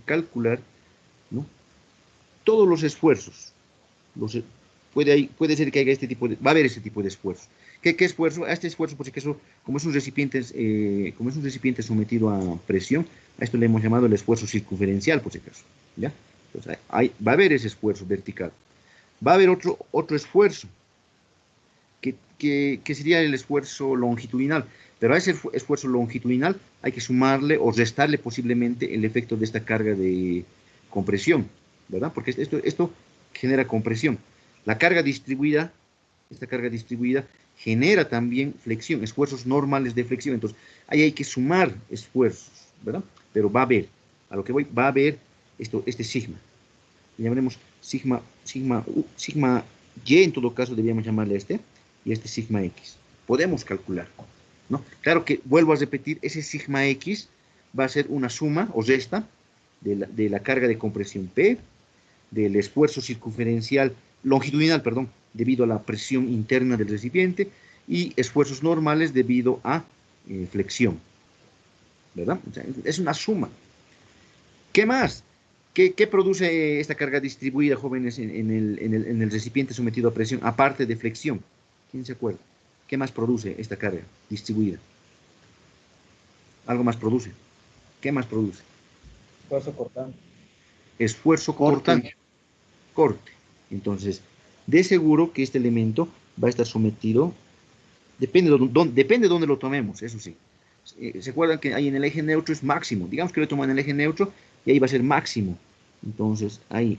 calcular, ¿no?, todos los esfuerzos. Puede ser que haya va a haber este tipo de esfuerzo. ¿Qué esfuerzo? A este esfuerzo, pues, que eso, como es un recipiente sometido a presión, a esto le hemos llamado el esfuerzo circunferencial, por si acaso, ¿ya? Entonces, va a haber ese esfuerzo vertical. Va a haber otro esfuerzo, que sería el esfuerzo longitudinal. Pero a ese esfuerzo longitudinal hay que sumarle o restarle posiblemente el efecto de esta carga de compresión, ¿verdad? Porque esto genera compresión. Esta carga distribuida genera también flexión, esfuerzos normales de flexión. Entonces, ahí hay que sumar esfuerzos, ¿verdad? Pero va a haber, a lo que voy, va a haber este sigma. Le llamaremos sigma Y, en todo caso, deberíamos llamarle y este sigma X. Podemos calcular, ¿no? Claro que, vuelvo a repetir, ese sigma X va a ser una suma o resta de la carga de compresión P, del esfuerzo longitudinal, perdón, debido a la presión interna del recipiente, y esfuerzos normales debido a flexión, ¿verdad? O sea, es una suma. ¿Qué más? ¿Qué produce esta carga distribuida, jóvenes, en el recipiente sometido a presión, aparte de flexión? ¿Quién se acuerda? ¿Qué más produce esta carga distribuida? Algo más produce. ¿Qué más produce? Esfuerzo cortante. Esfuerzo cortante. Corte. Entonces, de seguro que este elemento va a estar sometido, depende de dónde lo tomemos, eso sí. ¿Se acuerdan que ahí en el eje neutro es máximo? Digamos que lo toman en el eje neutro y ahí va a ser máximo. Entonces, ahí.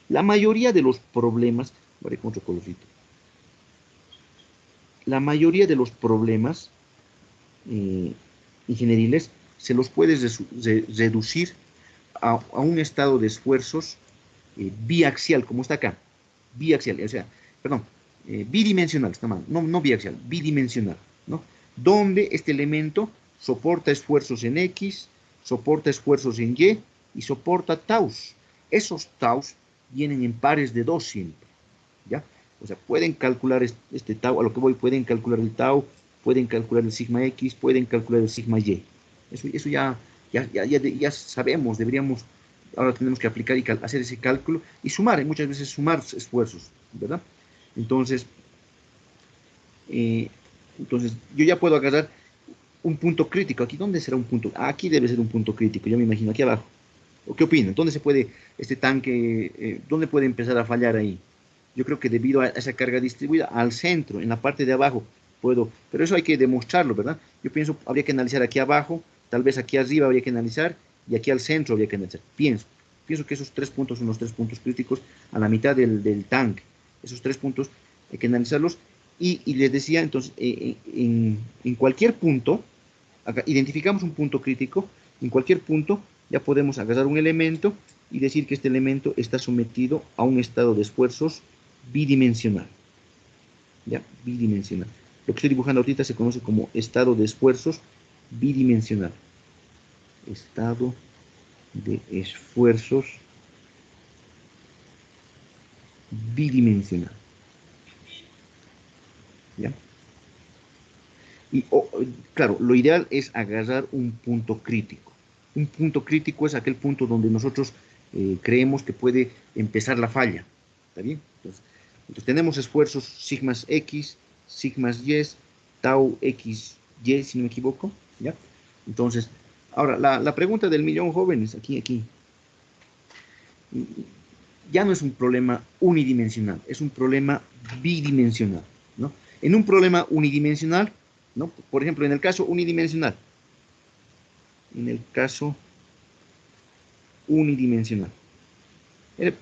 La mayoría de los problemas, veré con otro colorcito. La mayoría de los problemas ingenieriles se los puede reducir a un estado de esfuerzos biaxial, como está acá. Biaxial, o sea, perdón, bidimensional, está mal, no biaxial, bidimensional, ¿no? Donde este elemento soporta esfuerzos en X, soporta esfuerzos en y soporta taus. Esos taus vienen en pares de 2 siempre, ¿ya? O sea, pueden calcular este tau, a lo que voy, pueden calcular el tau, pueden calcular el sigma X, pueden calcular el sigma Y. Eso ya sabemos, ahora tenemos que aplicar y hacer ese cálculo y sumar, muchas veces sumar esfuerzos, ¿verdad? Entonces, yo ya puedo agarrar un punto crítico. ¿Aquí dónde será un punto? Aquí debe ser un punto crítico, yo me imagino, aquí abajo. ¿O qué opinan? ¿Dónde se puede este tanque, dónde puede empezar a fallar ahí? Yo creo que debido a esa carga distribuida, al centro, en la parte de abajo, pero eso hay que demostrarlo, ¿verdad? Yo pienso, habría que analizar aquí abajo, tal vez aquí arriba habría que analizar, y aquí al centro habría que analizar. Pienso que esos 3 puntos son los 3 puntos críticos a la mitad del tanque. Esos 3 puntos hay que analizarlos, y les decía, entonces, en cualquier punto, acá identificamos un punto crítico, en cualquier punto ya podemos agarrar un elemento y decir que este elemento está sometido a un estado de esfuerzos bidimensional. ¿Ya? Bidimensional. Lo que estoy dibujando ahorita se conoce como estado de esfuerzos bidimensional. Estado de esfuerzos bidimensional. ¿Ya? Y, claro, lo ideal es agarrar un punto crítico. Un punto crítico es aquel punto donde nosotros creemos que puede empezar la falla. ¿Está bien? Entonces tenemos esfuerzos sigmas X, sigmas Y, tau X, Y, si no me equivoco. ¿Ya? Entonces, ahora, la pregunta del millón, jóvenes, aquí. Ya no es un problema unidimensional, es un problema bidimensional, ¿no? En un problema unidimensional, ¿no? Por ejemplo, en el caso unidimensional,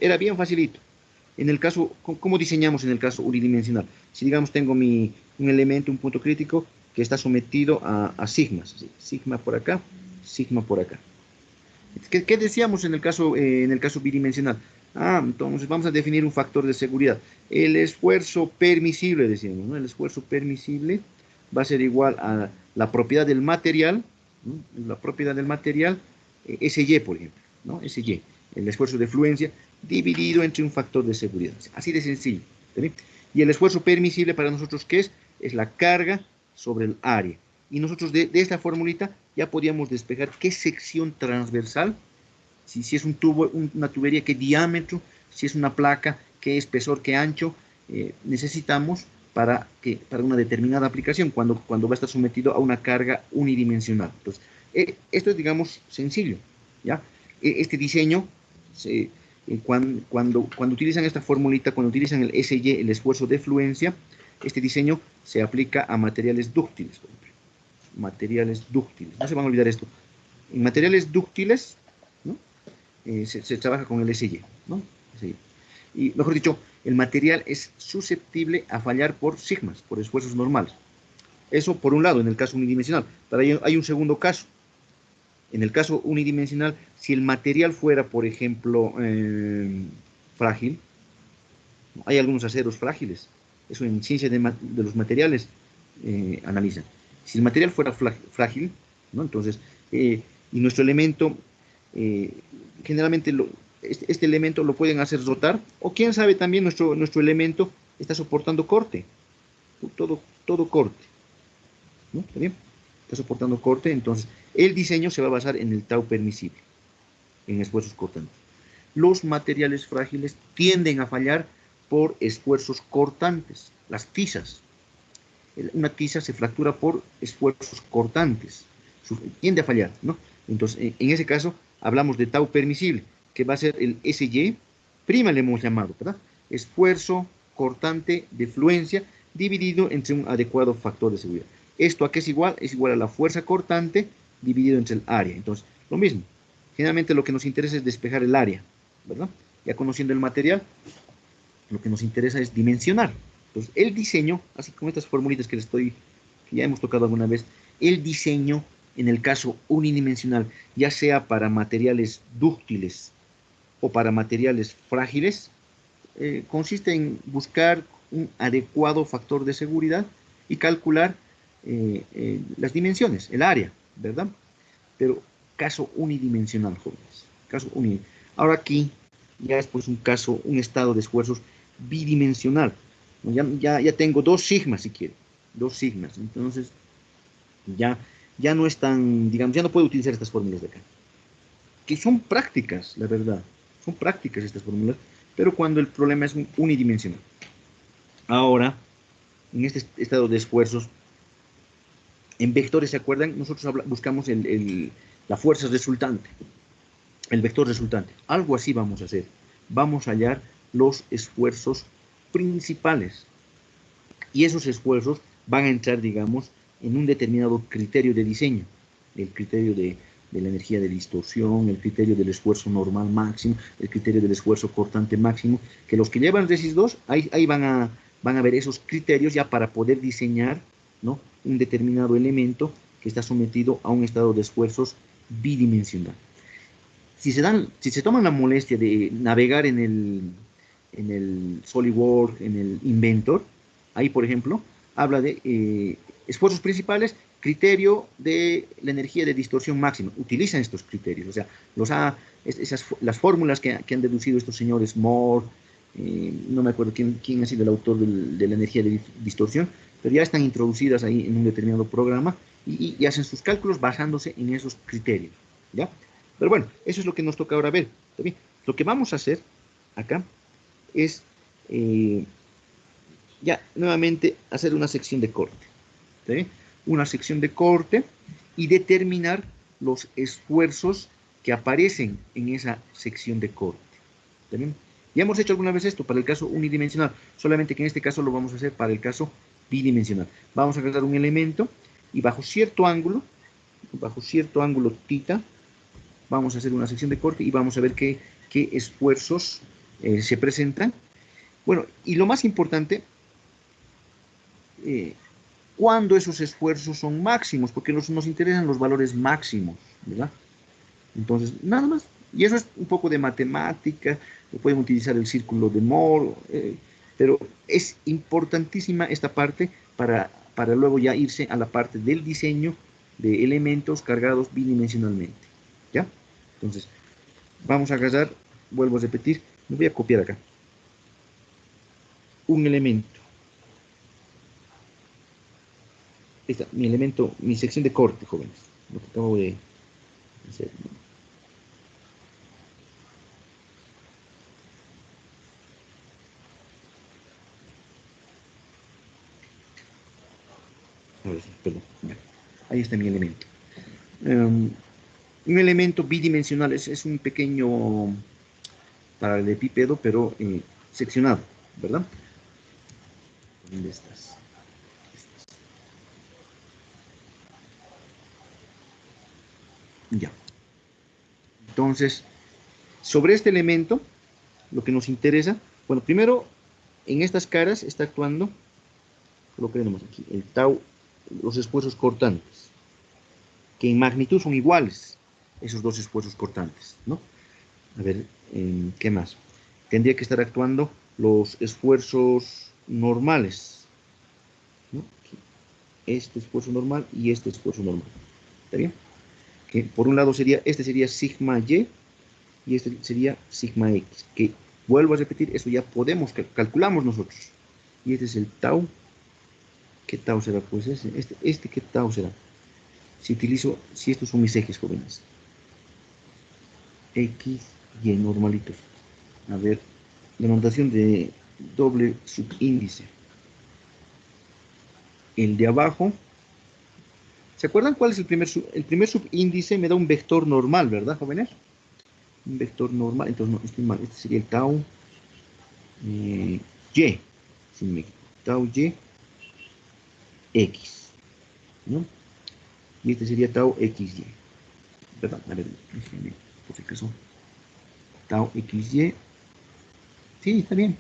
era bien facilito. En el caso, ¿cómo diseñamos en el caso unidimensional? Si, digamos, tengo un elemento, un punto crítico, que está sometido a sigmas, ¿sí? Sigma por acá, sigma por acá. ¿Qué decíamos en el caso bidimensional? Entonces vamos a definir un factor de seguridad. El esfuerzo permisible, decíamos, ¿no? El esfuerzo permisible va a ser igual a la propiedad del material, ¿no? La propiedad del material, SY, por ejemplo, ¿no? SY, el esfuerzo de fluencia, dividido entre un factor de seguridad. Así de sencillo. ¿Sí? Y el esfuerzo permisible para nosotros, ¿qué es? Es la carga sobre el área. Y nosotros de esta formulita ya podíamos despejar qué sección transversal, si es un tubo, una tubería, qué diámetro, si es una placa, qué espesor, qué ancho necesitamos para una determinada aplicación, cuando va a estar sometido a una carga unidimensional. Entonces, esto es, digamos, sencillo, ¿ya? Este diseño, cuando utilizan esta formulita, cuando utilizan el SY, el esfuerzo de fluencia, este diseño se aplica a materiales dúctiles, por ejemplo. Materiales dúctiles, no se van a olvidar esto. En materiales dúctiles, ¿no? Se trabaja con el SY, ¿no? SY. Y mejor dicho, el material es susceptible a fallar por sigmas, por esfuerzos normales. Eso por un lado, en el caso unidimensional. Pero hay un segundo caso. En el caso unidimensional, si el material fuera, por ejemplo, frágil, hay algunos aceros frágiles. Eso en ciencia de los materiales analizan. Si el material fuera frágil, ¿no? Entonces, y nuestro elemento, generalmente este elemento lo pueden hacer rotar, o quién sabe también nuestro elemento está soportando corte, todo corte, ¿no? ¿Está bien? Está soportando corte, entonces el diseño se va a basar en el tau permisible, en esfuerzos cortantes. Los materiales frágiles tienden a fallar por esfuerzos cortantes, las tizas. Una tiza se fractura por esfuerzos cortantes, tiende a fallar, ¿no? Entonces, en ese caso, hablamos de tau permisible, que va a ser el SY, prima le hemos llamado, ¿verdad? Esfuerzo cortante de fluencia dividido entre un adecuado factor de seguridad. ¿Esto a qué es igual? Es igual a la fuerza cortante dividido entre el área. Entonces, lo mismo. Generalmente lo que nos interesa es despejar el área, ¿verdad? Ya conociendo el material, lo que nos interesa es dimensionar. Entonces, el diseño, así como estas formulitas que ya hemos tocado alguna vez, el diseño, en el caso unidimensional, ya sea para materiales dúctiles o para materiales frágiles, consiste en buscar un adecuado factor de seguridad y calcular las dimensiones, el área, ¿verdad? Pero caso unidimensional, jóvenes. Caso unidimensional. Ahora aquí ya es pues un estado de esfuerzos bidimensional. Ya tengo dos sigmas, si quiere. Dos sigmas. Entonces, ya no es tan, digamos, ya no puedo utilizar estas fórmulas de acá. Que son prácticas, la verdad. Son prácticas estas fórmulas, pero cuando el problema es unidimensional. Ahora, en este estado de esfuerzos, en vectores, ¿se acuerdan? Nosotros buscamos la fuerza resultante, el vector resultante. Algo así vamos a hacer. Vamos a hallar los esfuerzos principales. Y esos esfuerzos van a entrar, digamos, en un determinado criterio de diseño. El criterio de la energía de distorsión, el criterio del esfuerzo normal máximo, el criterio del esfuerzo cortante máximo, que los que llevan RESIS 2, ahí van a ver esos criterios ya para poder diseñar, ¿no?, un determinado elemento que está sometido a un estado de esfuerzos bidimensional. Si se toman la molestia de navegar en el SolidWorks, en el Inventor, ahí, por ejemplo, habla de esfuerzos principales, criterio de la energía de distorsión máxima. Utilizan estos criterios, o sea, las fórmulas que han deducido estos señores Moore, no me acuerdo quién ha sido el autor de la energía de distorsión, pero ya están introducidas ahí en un determinado programa y hacen sus cálculos basándose en esos criterios, ¿ya? Pero bueno, eso es lo que nos toca ahora ver. ¿Está bien? Lo que vamos a hacer acá es ya nuevamente hacer una sección de corte. ¿Está bien? Una sección de corte y determinar los esfuerzos que aparecen en esa sección de corte. ¿Está bien? Ya hemos hecho alguna vez esto para el caso unidimensional, solamente que en este caso lo vamos a hacer para el caso bidimensional. Vamos a agarrar un elemento y bajo cierto ángulo θ, vamos a hacer una sección de corte y vamos a ver qué esfuerzos se presentan. Bueno, y lo más importante, cuando esos esfuerzos son máximos, porque nos interesan los valores máximos, ¿verdad? Entonces, nada más. Y eso es un poco de matemática, pueden utilizar el círculo de Moore, pero es importantísima esta parte para luego ya irse a la parte del diseño de elementos cargados bidimensionalmente, ¿ya? Entonces, vamos a agarrar, vuelvo a repetir, me voy a copiar acá, un elemento. Esta, mi elemento, mi sección de corte, jóvenes. Lo que acabo de hacer, ¿no? Ahora sí, perdón. Ya. Ahí está mi elemento. Un elemento bidimensional es un pequeño paralelepípedo, pero seccionado, ¿verdad? ¿Dónde estás? Ya. Entonces, sobre este elemento, lo que nos interesa, bueno, primero, en estas caras está actuando, lo que tenemos aquí, el tau, los esfuerzos cortantes, que en magnitud son iguales, esos dos esfuerzos cortantes, ¿no? A ver, ¿qué más? Tendría que estar actuando los esfuerzos normales, ¿no? Este esfuerzo normal y este esfuerzo normal. ¿Está bien? Que por un lado sería, este sería sigma y y este sería sigma x. Que vuelvo a repetir, eso ya podemos, calculamos nosotros. Y este es el tau. ¿Qué tau será? Pues este ¿qué tau será? Si estos son mis ejes, jóvenes. X, Y normalitos. A ver, la notación de doble subíndice. El de abajo. ¿Se acuerdan cuál es el primer subíndice? Me da un vector normal, ¿verdad, jóvenes? Un vector normal. Entonces, no, estoy mal. Este sería el tau Y. Si me tau Y X. ¿No? Y este sería tau XY. Perdón, a ver, déjenme, por si acaso. Tau XY. Sí, está bien.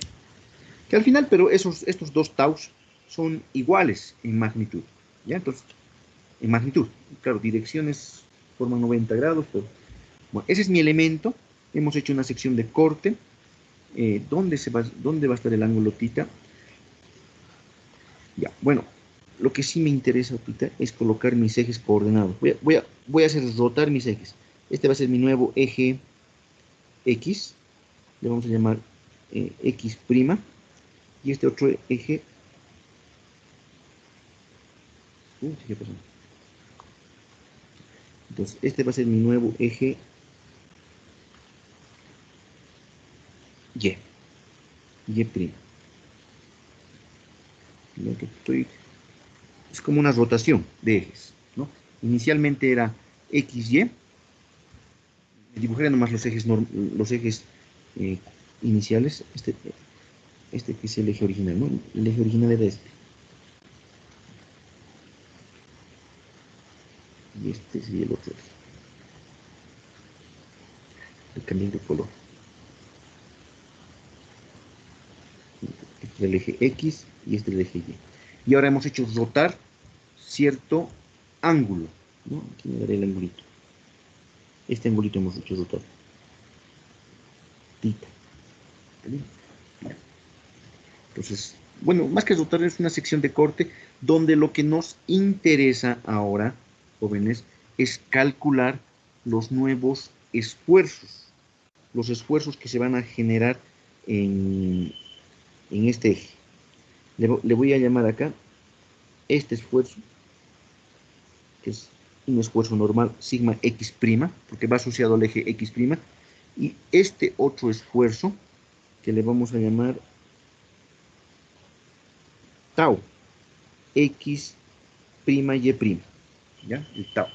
Que al final, pero estos dos taus son iguales en magnitud. ¿Ya? Entonces, en magnitud. Claro, direcciones forman 90 grados, pero bueno, ese es mi elemento. Hemos hecho una sección de corte. ¿Dónde va a estar el ángulo θ? Ya, bueno, lo que sí me interesa ahorita es colocar mis ejes coordenados. Voy a hacer rotar mis ejes. Este va a ser mi nuevo eje X. Le vamos a llamar X'. Y este otro eje... ¿qué pasó? Entonces, este va a ser mi nuevo eje Y. Y'. Es como una rotación de ejes, ¿no? Inicialmente era XY. Dibujé nomás los ejes iniciales. Este que es el eje original, ¿no? El eje original era este. Y este sería el otro eje. Cambiando de color. Este es el eje X y este es el eje Y. Y ahora hemos hecho rotar cierto ángulo, ¿no? Aquí me daré el angulito. Este angulito hemos hecho rotar. Tita. Entonces, bueno, más que rotar es una sección de corte donde lo que nos interesa ahora, jóvenes, es calcular los nuevos esfuerzos, los esfuerzos que se van a generar en este eje. Le voy a llamar acá este esfuerzo, que es un esfuerzo normal, sigma x', porque va asociado al eje x', y este otro esfuerzo, que le vamos a llamar tau, x', y', ¿ya? El tau.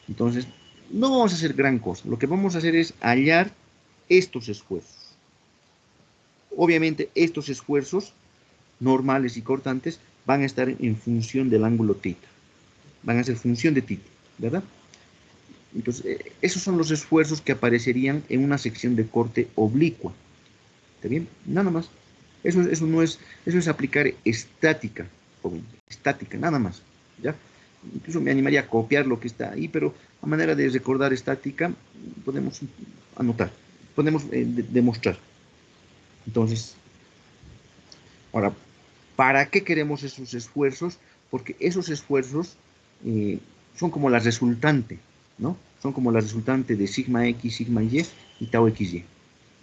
Entonces, no vamos a hacer gran cosa. Lo que vamos a hacer es hallar estos esfuerzos. Obviamente, estos esfuerzos normales y cortantes van a estar en función del ángulo θ. Van a ser función de θ, ¿verdad? Entonces, esos son los esfuerzos que aparecerían en una sección de corte oblicua. ¿Está bien? Nada más. Eso es aplicar estática, joven. Estática, nada más. ¿Ya? Incluso me animaría a copiar lo que está ahí, pero a manera de recordar estática, podemos anotar, podemos demostrar. Entonces, ahora, ¿para qué queremos esos esfuerzos? Porque esos esfuerzos son como la resultante, ¿no? Son como la resultante de sigma x, sigma y tau xy.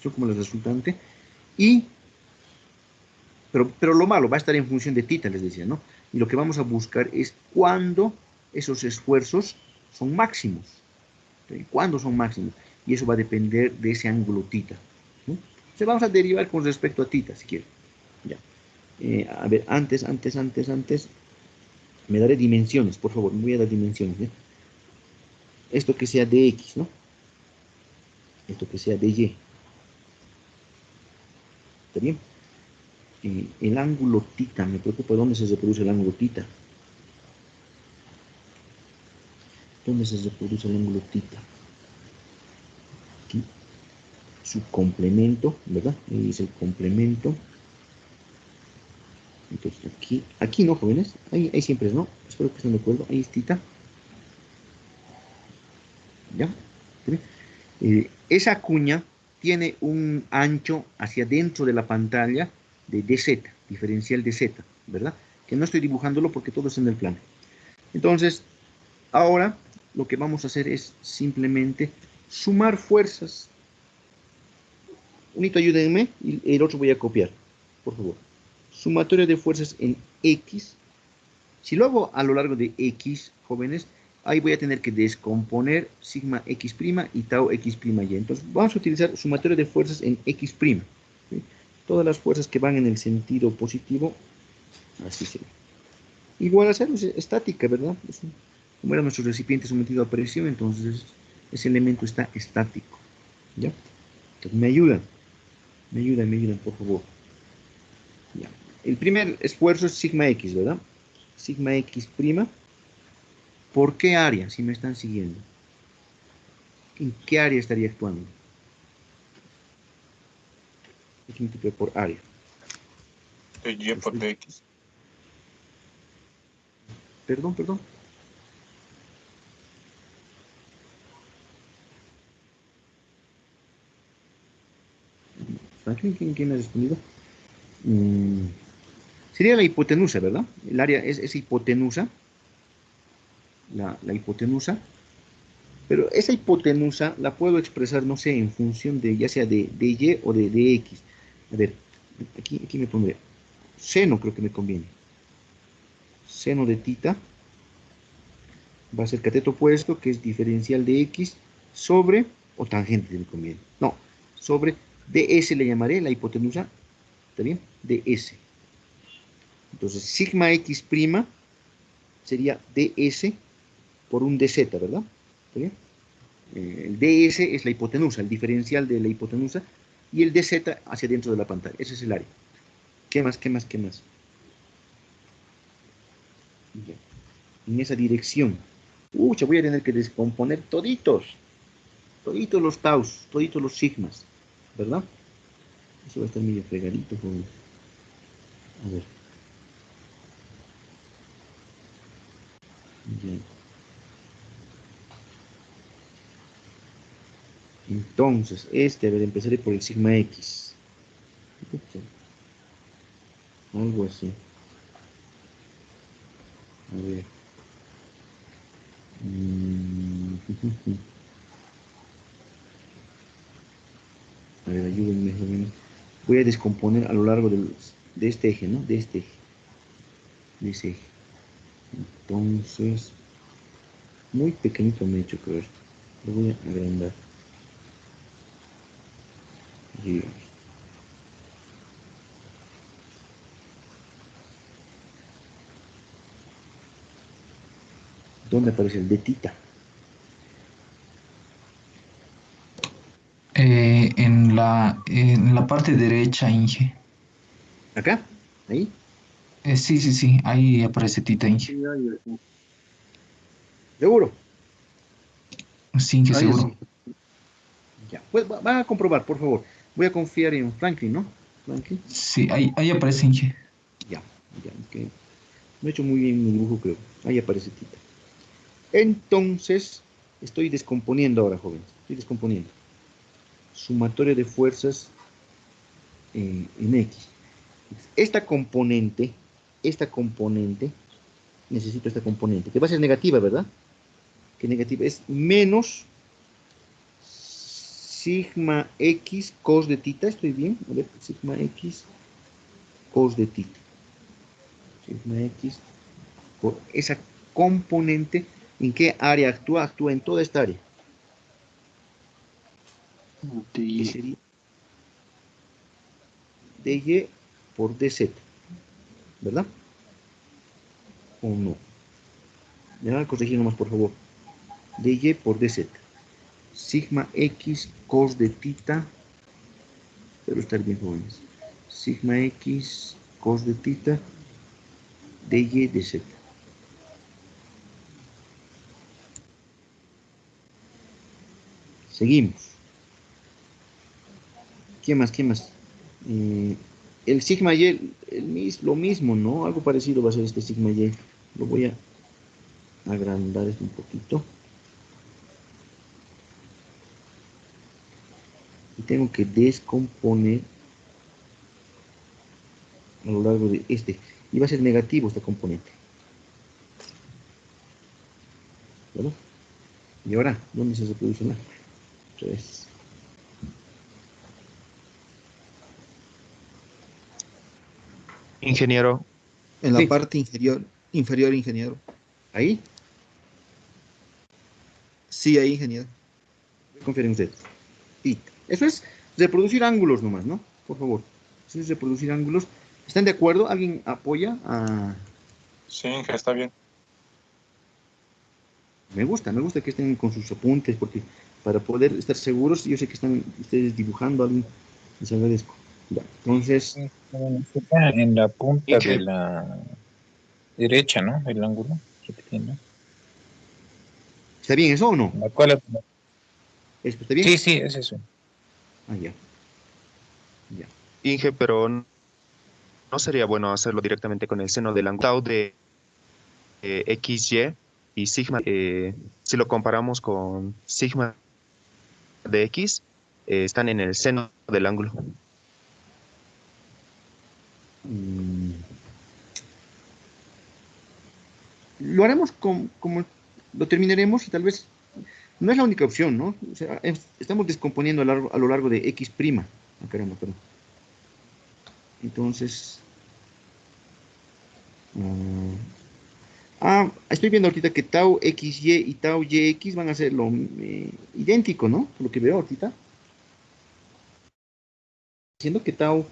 Son como la resultante. Pero lo malo va a estar en función de θ, les decía, ¿no? Y lo que vamos a buscar es cuándo esos esfuerzos son máximos. ¿Sí? ¿Cuándo son máximos? Y eso va a depender de ese ángulo tita. ¿Sí? Entonces vamos a derivar con respecto a tita, si quieren. Ya. A ver, antes, me daré dimensiones, por favor, me voy a dar dimensiones. ¿Eh? Esto que sea de X, ¿no? Esto que sea de Y. ¿Está bien? El ángulo tita, me preocupa dónde se reproduce el ángulo tita. ¿Dónde se reproduce el ángulo tita? Aquí. Su complemento, ¿verdad? Ahí dice el complemento. Entonces aquí no, jóvenes. Ahí siempre es, ¿no? Espero que estén de acuerdo. Ahí es tita. ¿Ya? Esa cuña tiene un ancho hacia dentro de la pantalla de dz, diferencial de z, ¿verdad? Que no estoy dibujándolo porque todo es en el plano. Entonces, ahora lo que vamos a hacer es simplemente sumar fuerzas. Unito, ayúdenme y el otro voy a copiar, por favor. Sumatoria de fuerzas en X. Si lo hago a lo largo de X, jóvenes, ahí voy a tener que descomponer sigma X' y tau X' Y. Entonces, vamos a utilizar sumatoria de fuerzas en X'. ¿Sí? Todas las fuerzas que van en el sentido positivo, así se ve. Igual a cero es estática, ¿verdad? Como era nuestro recipiente sometido a presión, entonces ese elemento está estático. ¿Ya? Entonces, me ayudan, por favor. Ya. El primer esfuerzo es sigma X, ¿verdad? Sigma X'. ¿Por qué área? Si me están siguiendo. ¿En qué área estaría actuando? X múltiple por área. Y por dx. Perdón. Franklin, ¿quién ha respondido? Sería la hipotenusa, ¿verdad? El área es hipotenusa. La hipotenusa. Pero esa hipotenusa la puedo expresar, no sé, en función de, ya sea de Y o de X. A ver, aquí me pondré. Seno creo que me conviene. Seno de tita va a ser cateto opuesto, que es diferencial de X, sobre, o tangente me conviene. No, sobre ds le llamaré la hipotenusa, ¿está bien? ds. Entonces, sigma X' sería ds por un dz, ¿verdad? ¿Está bien? El ds es la hipotenusa, el diferencial de la hipotenusa, y el dz hacia dentro de la pantalla. Ese es el área. ¿Qué más? Ya. En esa dirección. Voy a tener que descomponer toditos los taus, toditos los sigmas, ¿verdad? Eso va a estar medio fregadito, joven. A ver. Ya. Entonces, a ver, empezaré por el sigma X. Algo así. A ver. A ver, ayúdenme, joven. Voy a descomponer a lo largo de este eje, ¿no? De este eje. De ese eje. Entonces, muy pequeñito me he hecho, creo. Lo voy a agrandar. Y ¿dónde aparece el de tita? En la parte derecha, Inge. ¿Acá? ¿Ahí? Sí, ahí aparece Tita Sí, Inge. ahí, ¿Seguro? Sí, Inge, ahí seguro. sí. Ya. Pues va a comprobar, por favor. Voy a confiar en Franklin, ¿no? Franklin. Sí, ahí aparece Inge. Ya. Que no he hecho muy bien mi dibujo, creo. Ahí aparece tita. Entonces, estoy descomponiendo ahora, jóvenes. Estoy descomponiendo. Sumatoria de fuerzas en X. Esta componente, necesito esta componente, que va a ser negativa, ¿verdad? Que negativa es menos sigma X cos de tita, ¿estoy bien? A ver, sigma X cos de tita. Sigma X por esa componente. ¿En qué área actúa? Actúa en toda esta área. Que sería dy por dz, ¿verdad? ¿O no? Me van a corregir nomás, por favor. dy por dz. Sigma x cos de tita, pero estar bien jóvenes. Sigma x cos de tita dy dz. Seguimos. ¿Qué más? ¿Qué más? El sigma y, lo mismo, ¿no? Algo parecido va a ser este sigma y. Lo voy a agrandar esto un poquito. Y tengo que descomponer a lo largo de este. Y va a ser negativo esta componente. ¿Verdad? Y ahora, ¿dónde se reproduce la? 3. Ingeniero, En la Sí, parte inferior, ingeniero. ahí, Sí, ahí, ingeniero. confíen ustedes. Y eso es reproducir ángulos nomás, ¿no? Por favor. Eso es reproducir ángulos. ¿Están de acuerdo? ¿Alguien apoya? Sí, Inge, está bien. Me gusta que estén con sus apuntes, porque para poder estar seguros, yo sé que están ustedes dibujando algo, les agradezco. Ya, entonces, Está en la punta de Inge, la derecha, ¿no? El ángulo que tiene. ¿está bien eso o no? La cual... ¿Esto está bien? Sí, sí, es eso. Ah, ya, ya. Inge, pero no sería bueno hacerlo directamente con el seno del ángulo tau de XY y sigma. Si lo comparamos con sigma de X, están en el seno del ángulo. Mm, lo haremos como lo terminaremos y tal vez no es la única opción, ¿no? O sea, estamos descomponiendo a lo largo de X prima. Ah, caramba, perdón. Entonces, estoy viendo ahorita que tau XY y tau YX van a ser lo idéntico, ¿no? Por lo que veo ahorita. Siendo que tau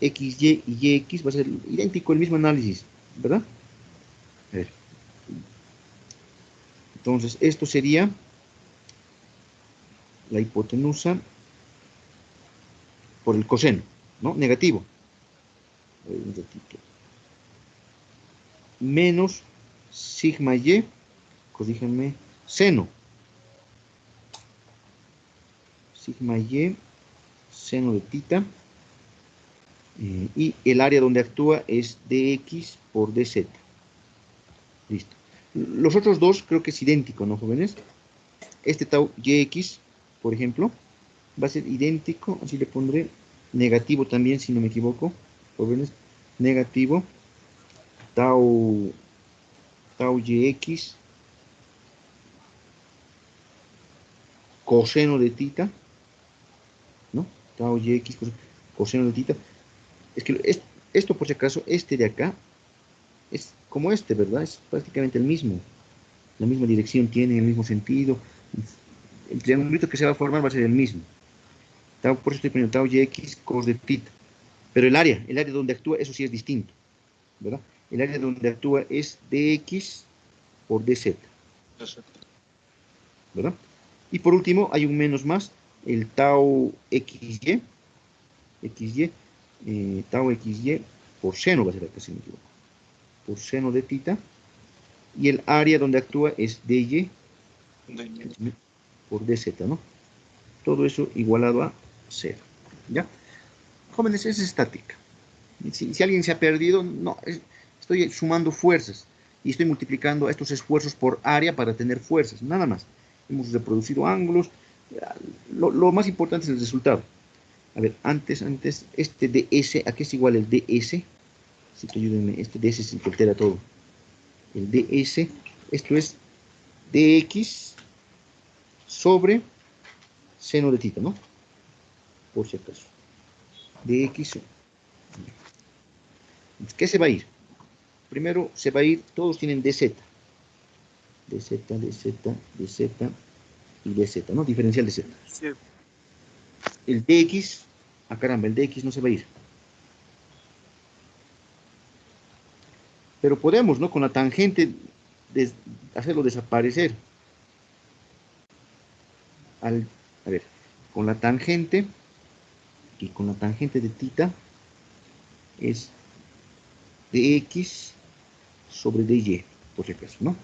XY y YX va a ser idéntico, el mismo análisis, ¿verdad? A ver. Entonces, esto sería la hipotenusa por el coseno, ¿no? Negativo. A ver, un ratito. Menos sigma y, corríjanme, seno. Sigma y, seno de tita. Y el área donde actúa es dx por dz. Listo. Los otros dos creo que es idéntico, ¿no, jóvenes? Este tau yx, por ejemplo, va a ser idéntico, así le pondré negativo también, si no me equivoco, jóvenes, negativo, tau yx, coseno de tita, ¿no? Tau yx, coseno de tita. Es que esto, por si acaso, este de acá, es como este, ¿verdad? Es prácticamente el mismo. La misma dirección tiene, el mismo sentido. El triangulito que se va a formar va a ser el mismo. Tau, por eso estoy poniendo tau yx cos de tita. Pero el área donde actúa, eso sí es distinto, ¿verdad? El área donde actúa es dx por dz, ¿verdad? Y por último, hay un menos más, el tau xy, tau xy por seno va a ser acá, si me equivoco, por seno de tita, y el área donde actúa es dy por dz, ¿no? Todo eso igualado a 0, ¿ya? Jóvenes, es estática. Si alguien se ha perdido, no, estoy sumando fuerzas y estoy multiplicando estos esfuerzos por área para tener fuerzas, nada más. Hemos reproducido ángulos, lo más importante es el resultado. A ver, antes, este ds, ¿a qué es igual el ds? Si te ayúdenme, este ds es el que altera todo. El ds, esto es dx sobre seno de tita, ¿no? Por si acaso. Dx, ¿qué se va a ir? primero se va a ir, todos tienen dz, dz, dz, dz y dz, ¿no? Diferencial de z. Sí. El dx, caramba, el dx no se va a ir. Pero podemos, ¿no? Con la tangente hacerlo desaparecer. A ver, con la tangente y con la tangente de tita es dx sobre dy, por si acaso, ¿no?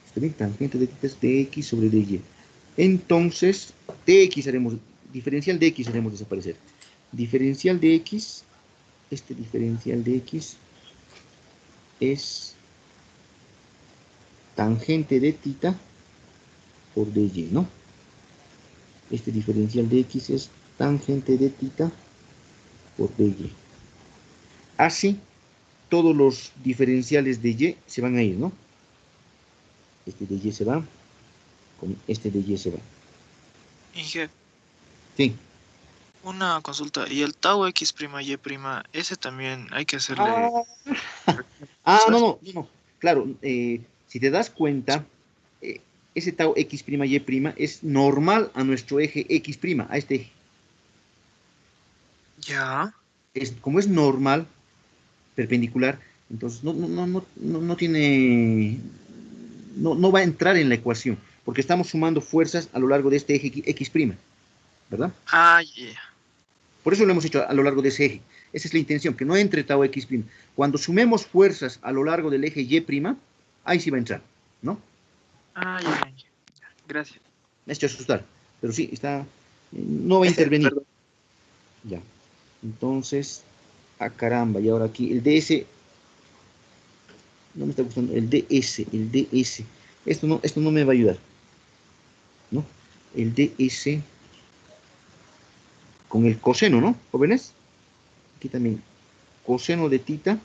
Está bien, tangente de tita es dx sobre dy. Entonces, dx haremos, diferencial de x haremos desaparecer. Diferencial de x, este diferencial de x es tangente de tita por dy, ¿no? Este diferencial de x es tangente de tita por dy. Así, todos los diferenciales de y se van a ir, ¿no? Este de y se va, con este de y se va. Inge, Sí. una consulta. ¿Y el tau x prima y prima, ese también hay que hacerle... No. Claro, si te das cuenta, ese tau x prima y prima es normal a nuestro eje x prima, a este eje. Ya. Como es normal, perpendicular, entonces no tiene, no va a entrar en la ecuación, porque estamos sumando fuerzas a lo largo de este eje x prima, ¿verdad? Ah, ya. Por eso lo hemos hecho a lo largo de ese eje. Esa es la intención, que no entre tau x prima. Cuando sumemos fuerzas a lo largo del eje y prima, ahí sí va a entrar, ¿no? Ah, ya, Inge. Gracias. Me has hecho asustar, pero sí, no va a intervenir. Perdón. Ya. Entonces, caramba, y ahora aquí el ds, no me está gustando, el ds. Esto no me va a ayudar, ¿no? El ds con el coseno, ¿no, jóvenes? Aquí también, coseno de tita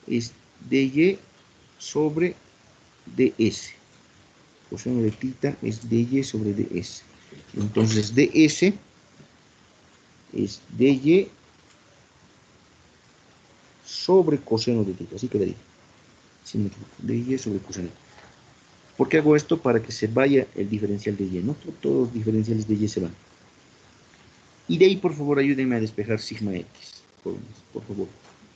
es dy sobre ds. Coseno de tita es dy sobre ds. Entonces, ds es dy sobre coseno de tita, así quedaría. dy sobre coseno. ¿Por qué hago esto? Para que se vaya el diferencial de y, ¿no? Todos los diferenciales de y se van. Y de ahí, por favor, ayúdenme a despejar sigma x, por favor.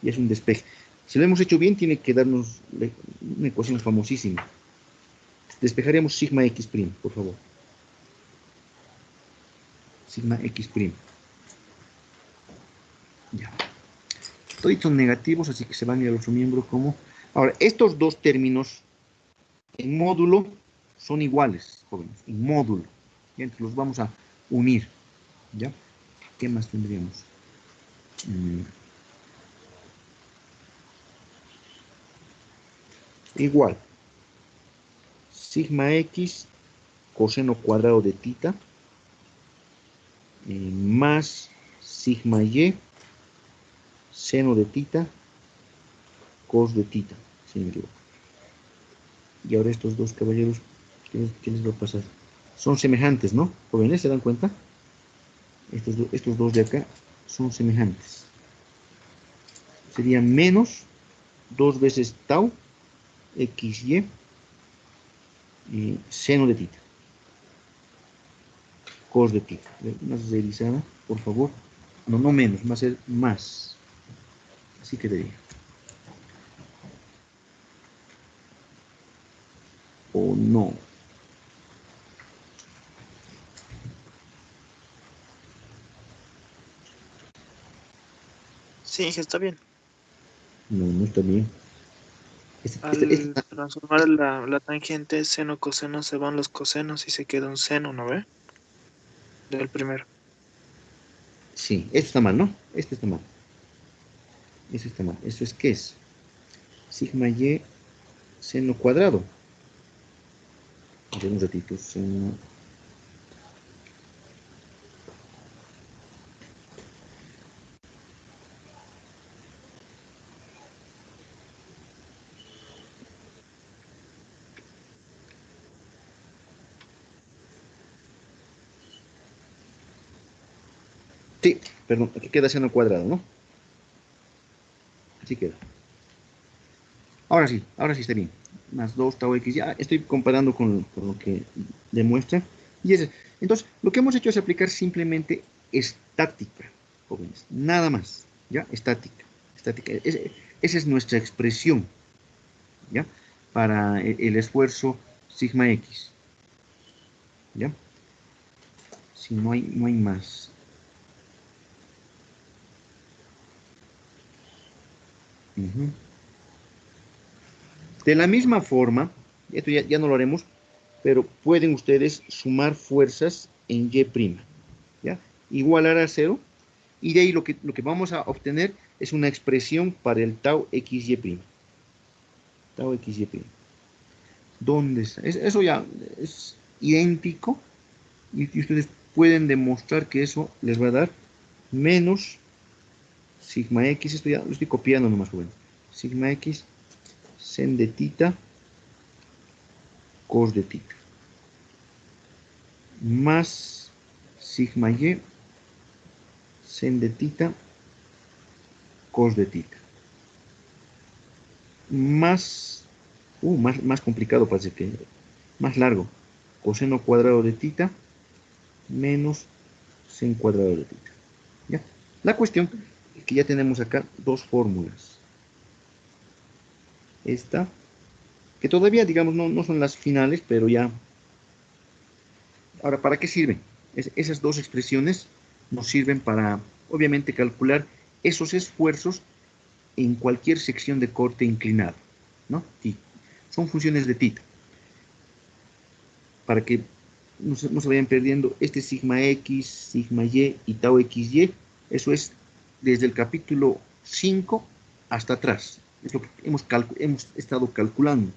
Y es un despeje. Si lo hemos hecho bien, tiene que darnos una ecuación famosísima. Despejaremos sigma x', por favor. Sigma x'. Ya. Todos son negativos, así que se van a ir al otro miembro como... Ahora, estos dos términos en módulo son iguales, jóvenes, en módulo. Y entonces los vamos a unir. ¿Ya? ¿Qué más tendríamos? Igual. Sigma x coseno cuadrado de tita más sigma y seno de tita cos de tita, si no me equivoco. Y ahora estos dos caballeros, ¿qué les va a pasar? Son semejantes, ¿no? ¿Jóvenes se dan cuenta? Estos dos de acá son semejantes. Sería menos 2 veces tau xy seno de tita. Cos de tita. Una revisada, por favor. No menos, va a ser más. Así quedaría. O no. Sí, Inge, está bien. No está bien. Al transformar la tangente seno-coseno se van los cosenos y se queda un seno, ¿no ve? Del primero. Sí, esto está mal, ¿no? Este está mal. Eso está mal. ¿Eso es qué es? Sigma y seno cuadrado. A ver un ratito. Seno. Sí, perdón, aquí queda seno cuadrado, ¿no? Así queda. ahora sí está bien. Más 2 tau x, ya estoy comparando con lo que demuestra. Entonces, lo que hemos hecho es aplicar simplemente estática, jóvenes, nada más, ¿ya? Estática. Esa es nuestra expresión, ¿ya? Para el esfuerzo sigma x, ¿ya? Si no hay más. Ujú. De la misma forma, esto ya no lo haremos, pero pueden ustedes sumar fuerzas en Y', ¿ya? Igualar a 0, y de ahí lo que vamos a obtener es una expresión para el tau xy'. Tau xy'. ¿Dónde está? Eso ya es idéntico, y ustedes pueden demostrar que eso les va a dar menos sigma x, esto ya lo estoy copiando nomás, joven. Sigma x, sen de tita, cos de tita, más sigma y, sen de tita, cos de tita, más complicado, parece que más largo, coseno cuadrado de tita, menos sen cuadrado de tita. ¿Ya? La cuestión es que ya tenemos acá dos fórmulas. Esta, que todavía, digamos, no son las finales, pero ya. Ahora, ¿para qué sirven? Esas dos expresiones nos sirven para, obviamente, calcular esos esfuerzos en cualquier sección de corte inclinado, ¿no? Son funciones de tita. Para que no se vayan perdiendo este sigma x, sigma y y tau xy, eso es desde el capítulo 5 hasta atrás. Es lo que hemos estado calculando.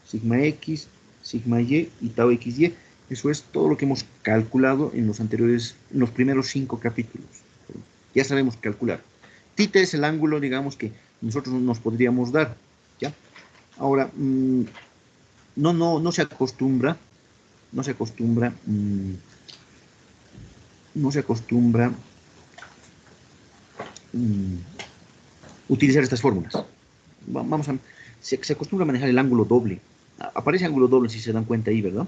Sigma x, sigma y y tau xy. Eso es todo lo que hemos calculado en los primeros 5 capítulos. Ya sabemos calcular. Tita es el ángulo, digamos, que nosotros nos podríamos dar, ¿ya? Ahora, no se acostumbra utilizar estas fórmulas. Se acostumbra a manejar el ángulo doble. Aparece ángulo doble si se dan cuenta ahí, ¿verdad?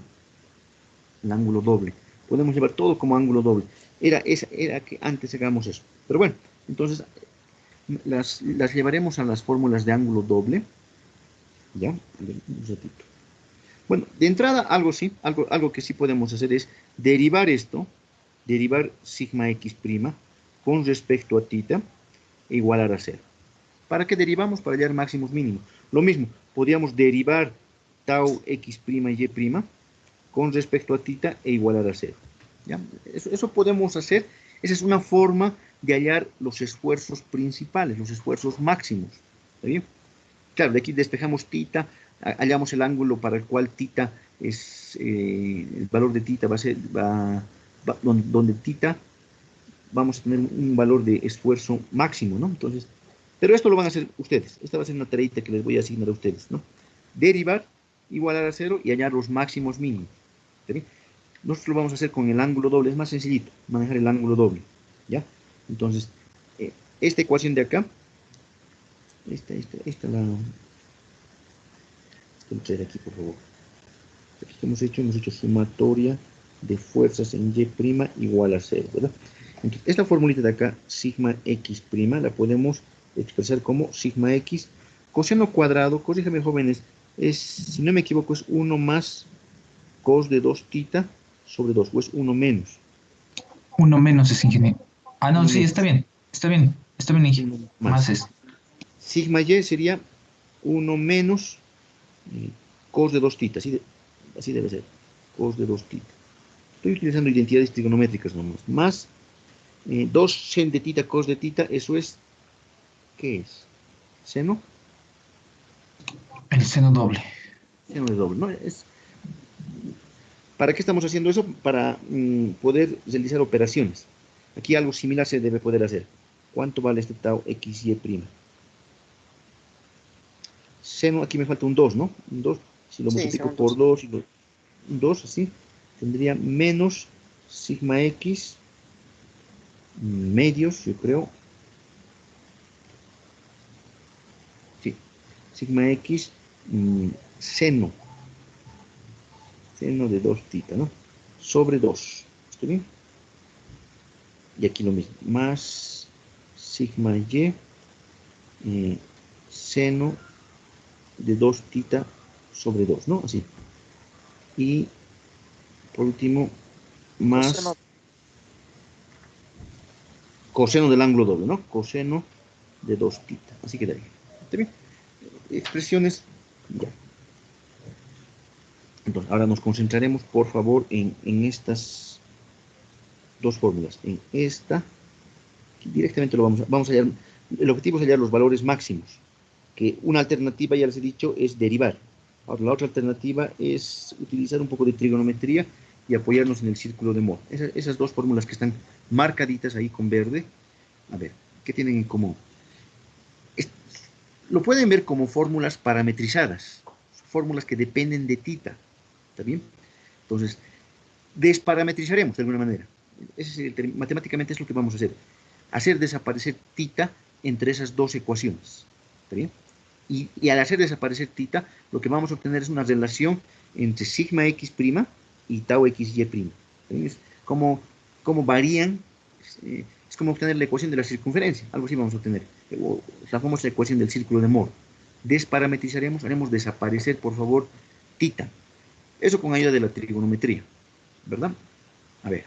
El ángulo doble. Podemos llevar todo como ángulo doble. Era que antes hagamos eso. Pero bueno, entonces las llevaremos a las fórmulas de ángulo doble. ¿Ya? Un ratito. Bueno, de entrada, algo que sí podemos hacer es derivar sigma x' con respecto a tita e igualar a 0. ¿Para qué derivamos? Para hallar máximos mínimos. Lo mismo, podríamos derivar tau x' y y' con respecto a tita e igualar a 0. ¿Ya? Eso podemos hacer. Esa es una forma de hallar los esfuerzos principales, los esfuerzos máximos. ¿Está bien? Claro, de aquí despejamos tita, hallamos el ángulo para el cual tita es, el valor de tita donde tita vamos a tener un valor de esfuerzo máximo, ¿no? Entonces, pero esto lo van a hacer ustedes. Esta va a ser una tareita que les voy a asignar a ustedes, ¿no? Derivar, igualar a 0 y hallar los máximos mínimos. ¿Está bien? Nosotros lo vamos a hacer con el ángulo doble, es más sencillito, manejar el ángulo doble, ¿ya? Entonces, esta ecuación de acá, esta la... Traer aquí, por favor. Aquí que hemos hecho sumatoria de fuerzas en y' igual a 0, ¿verdad? Entonces, esta formulita de acá, sigma x', la podemos expresar como sigma x coseno cuadrado, corrígeme jóvenes, si no me equivoco, es 1 más cos de 2 tita sobre 2, o es 1 menos. 1 menos es ingeniero. Ah, no, Uno sí, menos. está bien, ingeniero. Más es. Sigma y sería 1 menos cos de 2 tita, así debe ser, cos de 2 tita. Estoy utilizando identidades trigonométricas nomás, más 2 sen de tita cos de tita, eso es, ¿qué es? ¿Seno? El seno doble. Seno de doble, ¿no? ¿Para qué estamos haciendo eso? Para poder realizar operaciones. Aquí algo similar se debe poder hacer. ¿Cuánto vale este tau xy'? Seno, aquí me falta un 2, ¿no? Un 2, si lo multiplico por 2, un 2, así, tendría menos sigma x medios, yo creo. Sí, sigma X, seno de 2 tita, ¿no? Sobre 2. ¿Está bien? Y aquí lo mismo. Más sigma Y, seno de 2 tita sobre 2, ¿no? Así. Y por último, más coseno del ángulo doble, ¿no? Coseno de 2 tita. Así quedaría. ¿Está bien? Expresiones, ya. Entonces, ahora nos concentraremos, por favor, en estas dos fórmulas. En esta, que directamente lo vamos a hallar. El objetivo es hallar los valores máximos, que una alternativa, ya les he dicho, es derivar. Ahora, la otra alternativa es utilizar un poco de trigonometría y apoyarnos en el círculo de Mohr. Esas dos fórmulas que están marcaditas ahí con verde, a ver, ¿qué tienen en común? Lo pueden ver como fórmulas parametrizadas, fórmulas que dependen de tita, ¿está bien? Entonces, desparametrizaremos de alguna manera. Matemáticamente es lo que vamos a hacer desaparecer tita entre esas dos ecuaciones, ¿está bien? Y al hacer desaparecer tita, lo que vamos a obtener es una relación entre sigma x' y tau xy'. Es como varían, es como obtener la ecuación de la circunferencia, algo así vamos a obtener. La famosa ecuación del círculo de Mohr. Desparametrizaremos, haremos desaparecer, por favor, tita. Eso con ayuda de la trigonometría, ¿verdad? A ver,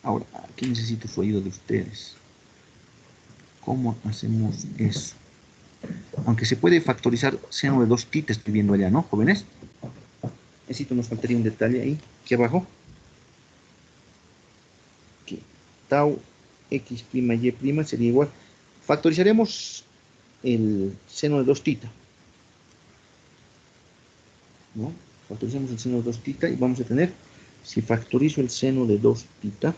ahora, aquí necesito su ayuda de ustedes. ¿Cómo hacemos eso? Aunque se puede factorizar seno de 2 tita, estoy viendo allá, ¿no, jóvenes? Necesito, nos faltaría un detalle ahí, aquí abajo. Que tau x' y' sería igual. Factorizaremos el seno de 2 tita, ¿no? Factorizamos el seno de 2 tita y vamos a tener, si factorizo el seno de 2 tita,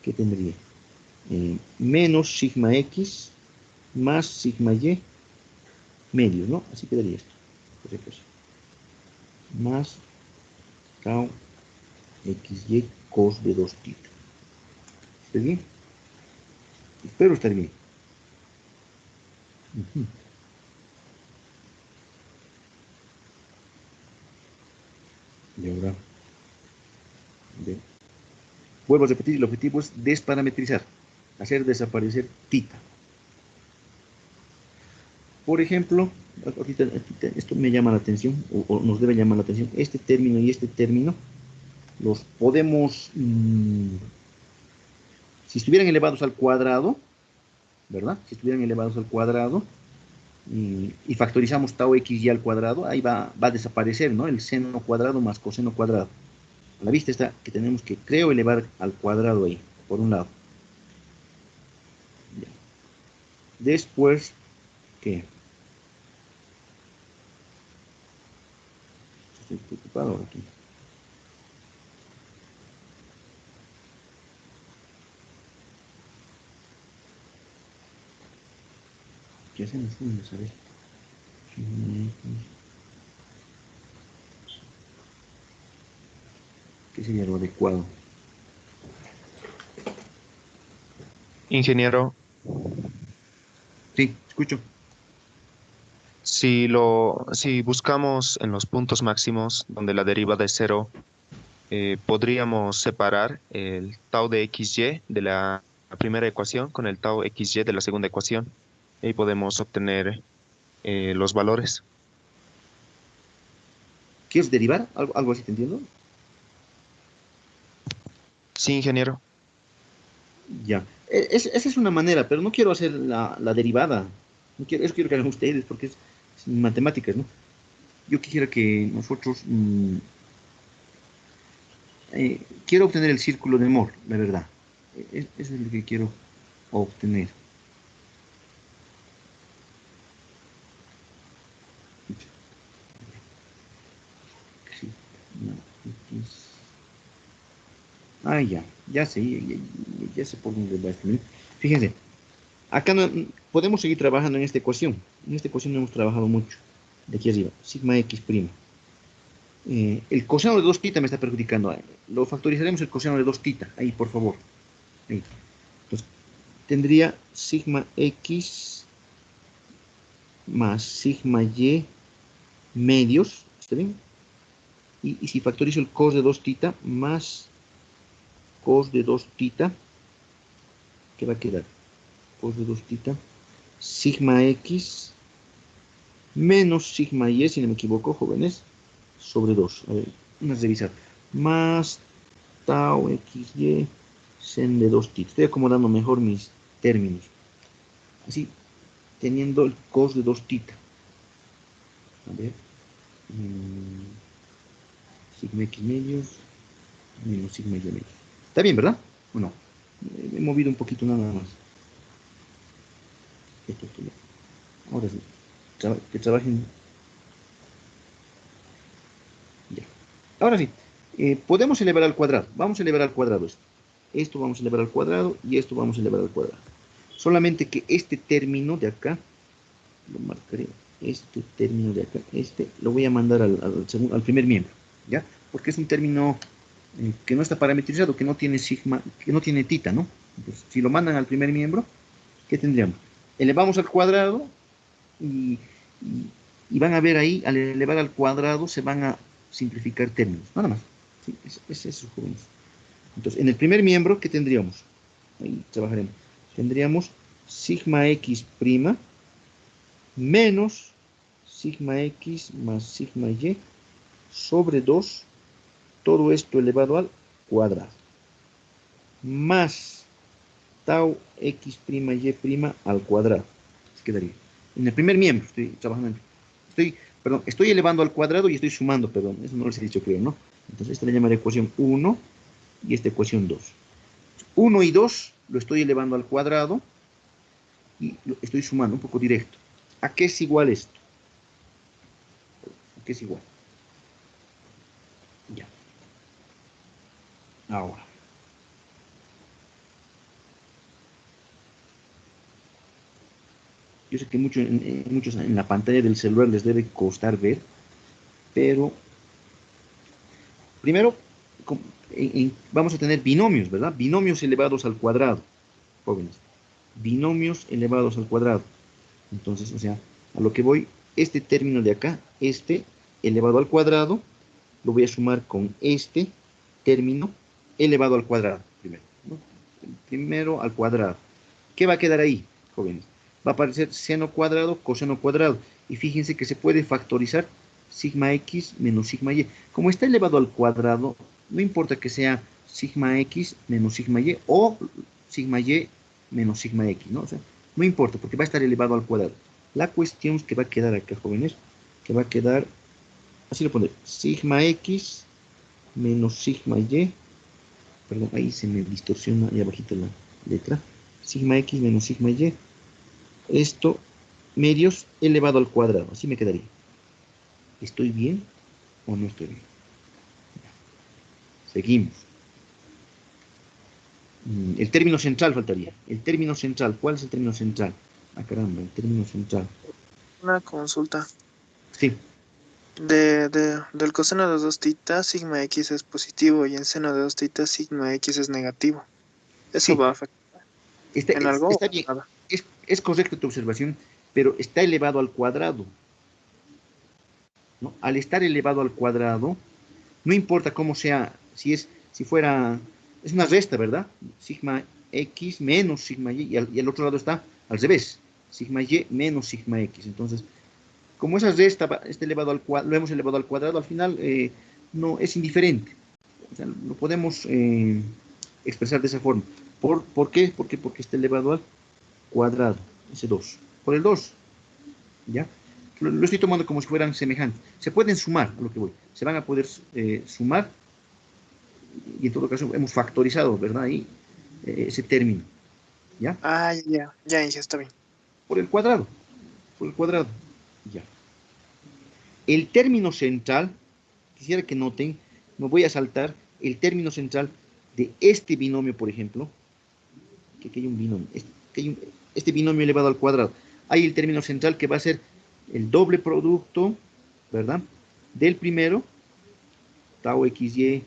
¿qué tendría? Menos sigma x más sigma y medio, ¿no? Así quedaría esto. Por ejemplo, más tau xy cos de 2 tita. ¿Está bien? Espero estar bien. Y ahora, vuelvo a repetir, el objetivo es desparametrizar, hacer desaparecer tita. Por ejemplo, ahorita esto me llama la atención, o nos debe llamar la atención, este término y este término, los podemos, si estuvieran elevados al cuadrado, ¿verdad? Si estuvieran elevados al cuadrado, y factorizamos tau xy al cuadrado, ahí va a desaparecer, ¿no? El seno cuadrado más coseno cuadrado. A la vista está que tenemos que, creo, elevar al cuadrado ahí, por un lado. Ya. Después, ¿qué? Estoy preocupado ahora aquí. ¿Qué hacemos? Vamos a ver. ¿Qué sería lo adecuado? Ingeniero, Sí, escucho. si buscamos en los puntos máximos donde la derivada es cero, podríamos separar el tau de xy de la primera ecuación con el tau xy de la segunda ecuación. Y podemos obtener los valores. ¿Quieres derivar? ¿Algo así te entiendo? Sí, ingeniero. Ya. Esa es una manera, pero no quiero hacer la derivada. No quiero, eso quiero que hagan ustedes, porque es matemáticas, ¿no? Yo quisiera que nosotros... quiero obtener el círculo de Mohr, la verdad. Eso es lo que quiero obtener. Sí, no, ah, ya sé, ya sé por dónde va esto. Fíjense, acá podemos seguir trabajando en esta ecuación. En esta ecuación no hemos trabajado mucho. De aquí arriba, sigma x'. El coseno de 2 tita me está perjudicando. Lo factorizaremos el coseno de 2 tita. Ahí, por favor. Ahí. Entonces, tendría sigma x más sigma y medios, ¿está bien? Y si factorizo el cos de 2 tita más cos de 2 tita, ¿qué va a quedar? Cos de 2 tita, sigma x menos sigma y, si no me equivoco, jóvenes, sobre 2. A ver, vamos a revisar. Más tau xy sen de 2 tita. Estoy acomodando mejor mis términos. Así, teniendo el cos de 2 tita. A ver. Sigma x medios menos sigma y medios. ¿Está bien, verdad? ¿O no? He movido un poquito nada más. Esto. Ahora sí. Que trabajen. Ya. Ahora sí. Podemos elevar al cuadrado. Vamos a elevar al cuadrado esto. Esto vamos a elevar al cuadrado y esto vamos a elevar al cuadrado. Solamente que este término de acá, lo marcaré, este término de acá, lo voy a mandar al primer miembro, ¿ya? Porque es un término que no está parametrizado, que no tiene sigma, que no tiene tita, ¿no? Entonces, si lo mandan al primer miembro, ¿qué tendríamos? Elevamos al cuadrado y van a ver ahí, al elevar al cuadrado, se van a simplificar términos, nada más. ¿Sí? Es eso, jóvenes. Entonces, en el primer miembro, ¿qué tendríamos? Ahí trabajaremos. Tendríamos sigma x prima menos sigma x más sigma y sobre 2, todo esto elevado al cuadrado, más tau x prima y prima al cuadrado. Se quedaría. En el primer miembro estoy trabajando. Estoy elevando al cuadrado y estoy sumando, perdón. Eso no les he dicho, creo, ¿no? Entonces, esta le llamaré ecuación 1 y esta ecuación 2. 1 y 2 lo estoy elevando al cuadrado y lo estoy sumando un poco directo. ¿A qué es igual esto? ¿A qué es igual? Ya. Ahora. Yo sé que muchos en la pantalla del celular les debe costar ver, pero primero vamos a tener binomios, ¿verdad? Binomios elevados al cuadrado, jóvenes. Binomios elevados al cuadrado. Entonces, o sea, a lo que voy, este término de acá, este elevado al cuadrado, lo voy a sumar con este término elevado al cuadrado, primero, ¿no? Primero al cuadrado. ¿Qué va a quedar ahí, jóvenes? Va a aparecer seno cuadrado, coseno cuadrado. Y fíjense que se puede factorizar sigma x menos sigma y. Como está elevado al cuadrado, no importa que sea sigma x menos sigma y o sigma y menos sigma x, ¿no? O sea, no importa, porque va a estar elevado al cuadrado. La cuestión es que va a quedar acá, jóvenes, que va a quedar, así lo pondré, sigma x menos sigma y, perdón, ahí se me distorsiona ahí abajito la letra, sigma x menos sigma y, esto, medios elevado al cuadrado, así me quedaría. ¿Estoy bien o no estoy bien? Seguimos. El término central faltaría. El término central, ¿cuál es el término central? Ah, caramba, el término central. Una consulta. Sí. Del coseno de 2 tita, sigma x es positivo y en seno de 2 tita, sigma x es negativo. ¿Eso Sí. va a afectar en algo? Está bien. Es correcta tu observación, pero está elevado al cuadrado, ¿no? Al estar elevado al cuadrado, no importa cómo sea, si fuera, es una resta, ¿verdad? Sigma x menos sigma y, y al otro lado está al revés, sigma y menos sigma x. Entonces, como esa resta está elevado al cuadrado, lo hemos elevado al cuadrado, al final no es indiferente. O sea, lo podemos expresar de esa forma. ¿Por qué? Porque está elevado al cuadrado, ese 2. Por el 2, ¿ya? Lo estoy tomando como si fueran semejantes. Se pueden sumar, a lo que voy. Se van a poder sumar y en todo caso hemos factorizado, ¿verdad? Ahí ese término, ¿ya? Ah, ya está bien. Por el cuadrado, ya. El término central, quisiera que noten, me voy a saltar el término central de este binomio, por ejemplo, que hay un binomio, este binomio elevado al cuadrado. Hay el término central que va a ser el doble producto, ¿verdad? Del primero, tau xy,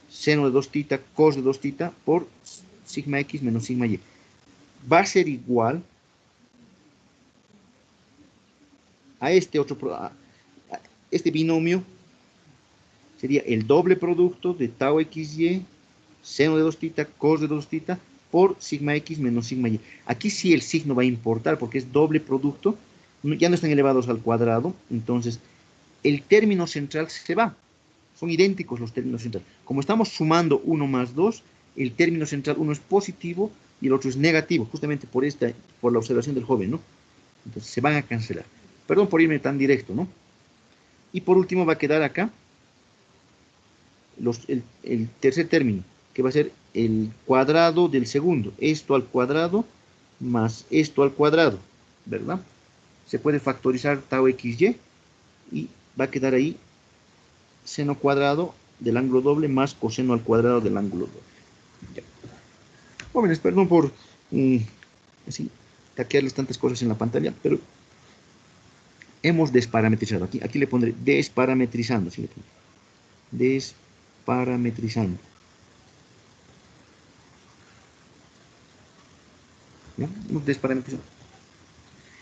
seno de 2 tita, cos de 2 tita, por sigma x menos sigma y. Va a ser igual a este este binomio sería el doble producto de tau xy, seno de 2 θ, cos de 2 θ, por sigma x menos sigma y. Aquí sí el signo va a importar porque es doble producto, ya no están elevados al cuadrado, entonces el término central se va. Son idénticos los términos centrales. Como estamos sumando 1 más 2, el término central, uno es positivo y el otro es negativo, justamente por la observación del joven, ¿no? Entonces se van a cancelar. Perdón por irme tan directo, ¿no? Y por último va a quedar acá el tercer término, que va a ser el cuadrado del segundo. Esto al cuadrado más esto al cuadrado, ¿verdad? Se puede factorizar tau xy y va a quedar ahí seno cuadrado del ángulo doble más coseno al cuadrado del ángulo doble. Ya. Jóvenes, perdón por así taquearles tantas cosas en la pantalla, pero hemos desparametrizado. Aquí le pondré desparametrizando, ¿sí? Desparametrizando. ¿Ya? Hemos desparametrizado.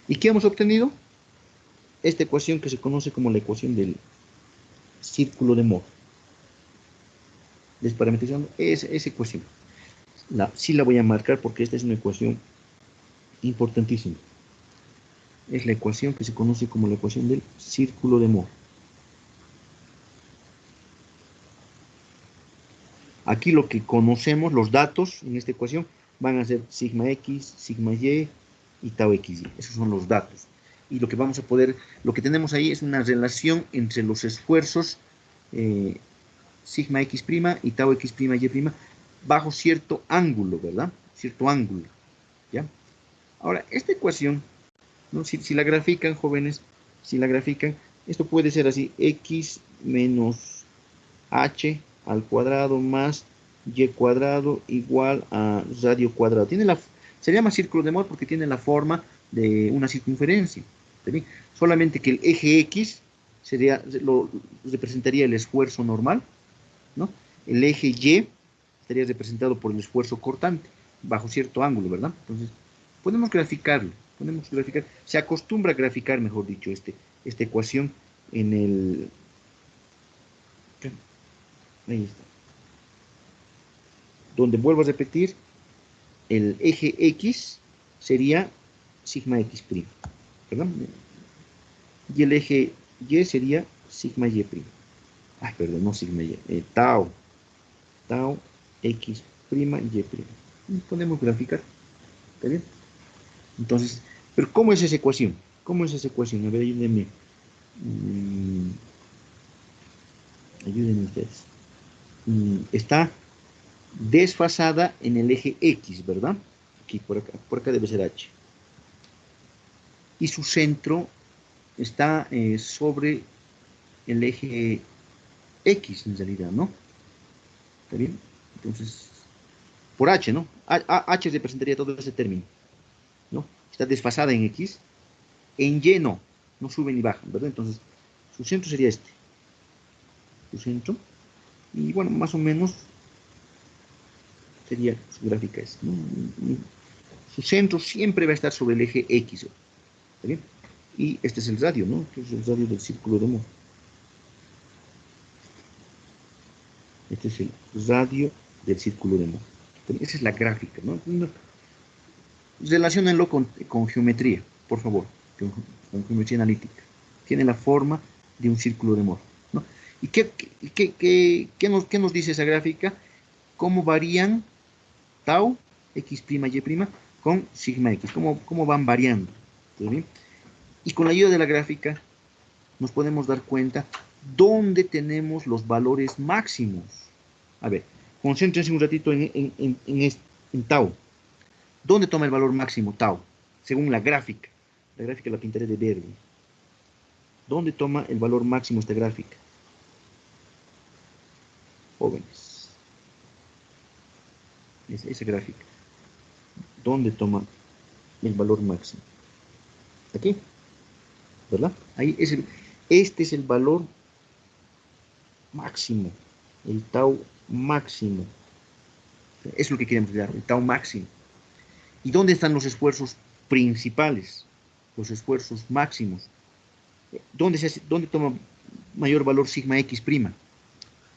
¿Y qué hemos obtenido? Esta ecuación que se conoce como la ecuación del círculo de Mohr. Desparametrizando esa ecuación. Sí la voy a marcar porque esta es una ecuación importantísima. Es la ecuación que se conoce como la ecuación del círculo de Mohr. Aquí lo que conocemos, los datos en esta ecuación, van a ser sigma x, sigma y tau xy. Esos son los datos. Y lo que vamos a poder, lo que tenemos ahí es una relación entre los esfuerzos sigma x' y tau x' y' bajo cierto ángulo, ¿verdad? Cierto ángulo, ¿ya? Ahora, esta ecuación, ¿no? Si la grafican, jóvenes, si la grafican, esto puede ser así, x menos h al cuadrado más y cuadrado igual a radio cuadrado. Se llama círculo de Mohr porque tiene la forma de una circunferencia. ¿Sí? Solamente que el eje x representaría el esfuerzo normal, ¿no? El eje y estaría representado por el esfuerzo cortante, bajo cierto ángulo, ¿verdad? Entonces, podemos graficarlo, se acostumbra a graficar, mejor dicho, esta ecuación en el... Ahí está. Donde vuelvo a repetir, el eje x sería sigma x', ¿verdad? Y el eje y sería sigma y'. Ay, perdón, no sigma y, tau x' y'. Y podemos graficar, ¿está bien? Entonces, pero ¿cómo es esa ecuación? ¿Cómo es esa ecuación? A ver, ayúdenme. Ayúdenme ustedes. Está desfasada en el eje X, ¿verdad? Aquí, por acá debe ser H. Y su centro está sobre el eje X, en realidad, ¿no? ¿Está bien? Entonces, por H, ¿no? H representaría todo ese término, ¿no? Está desfasada en X. En Y no sube ni baja, ¿verdad? Entonces, su centro sería este. Su centro. Y bueno, más o menos sería su gráfica es, ¿no? Su centro siempre va a estar sobre el eje X, ¿está bien? Y este es el radio, ¿no? Este es el radio del círculo de Mohr. Este es el radio del círculo de Mohr. Esa es la gráfica, ¿no? Relaciónenlo con geometría, por favor, con geometría analítica. Tiene la forma de un círculo de Mohr, ¿no? ¿Y qué nos dice esa gráfica? ¿Cómo varían tau, x', y' con sigma x? ¿Cómo van variando? ¿Está bien? Y con la ayuda de la gráfica nos podemos dar cuenta dónde tenemos los valores máximos. A ver, concéntrense un ratito en tau. ¿Dónde toma el valor máximo tau? Según la gráfica. La gráfica la pintaré de verde. ¿Dónde toma el valor máximo esta gráfica? Jóvenes. Esa gráfica. ¿Dónde toma el valor máximo? Aquí. ¿Verdad? Ahí este es el valor máximo. El tau máximo. Es lo que queremos dar, el tau máximo. ¿Y dónde están los esfuerzos principales? Los esfuerzos máximos. ¿Dónde toma mayor valor sigma x prima?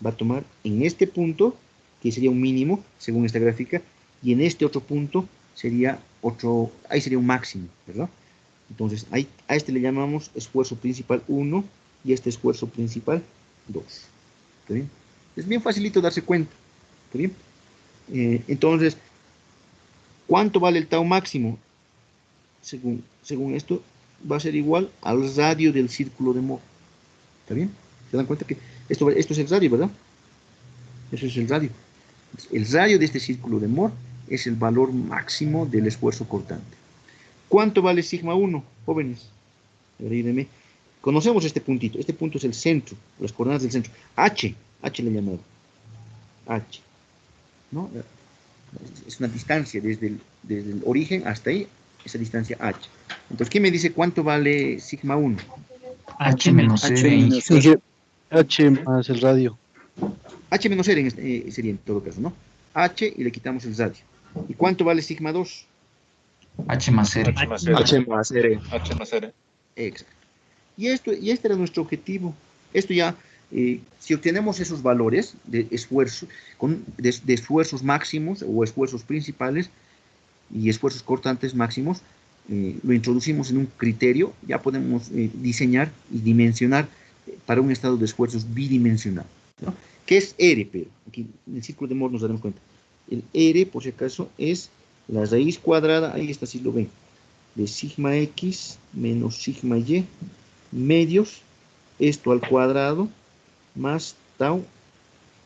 Va a tomar en este punto, que sería un mínimo, según esta gráfica, y en este otro punto sería ahí sería un máximo, ¿verdad? Entonces, a este le llamamos esfuerzo principal 1 y este esfuerzo principal 2. ¿Está bien? Es bien facilito darse cuenta. ¿Está bien? Entonces, ¿cuánto vale el tau máximo? Según esto, va a ser igual al radio del círculo de Mohr. ¿Está bien? ¿Se dan cuenta que esto es el radio, ¿verdad? Eso es el radio. El radio de este círculo de Mohr es el valor máximo del esfuerzo cortante. ¿Cuánto vale sigma 1, jóvenes? Ayúdenme. Conocemos este puntito. Este punto es el centro, las coordenadas del centro. H le he llamado. H. ¿No? Es una distancia desde el origen hasta ahí, esa distancia H. Entonces, ¿qué me dice cuánto vale sigma 1? H menos H R. menos R, H más el radio. H menos R sería en todo caso, ¿no? H y le quitamos el radio. ¿Y cuánto vale sigma 2? H más R. H más R. H más R. H más R. Exacto. Y este era nuestro objetivo. Esto ya, si obtenemos esos valores de esfuerzo, de esfuerzos máximos o esfuerzos principales y esfuerzos cortantes máximos, lo introducimos en un criterio, ya podemos diseñar y dimensionar para un estado de esfuerzos bidimensional, ¿no? ¿Qué es R? Pero aquí en el círculo de Mohr nos daremos cuenta. El R, por si acaso, es la raíz cuadrada, ahí está, si lo ven, de sigma X menos sigma Y medios, esto al cuadrado, más tau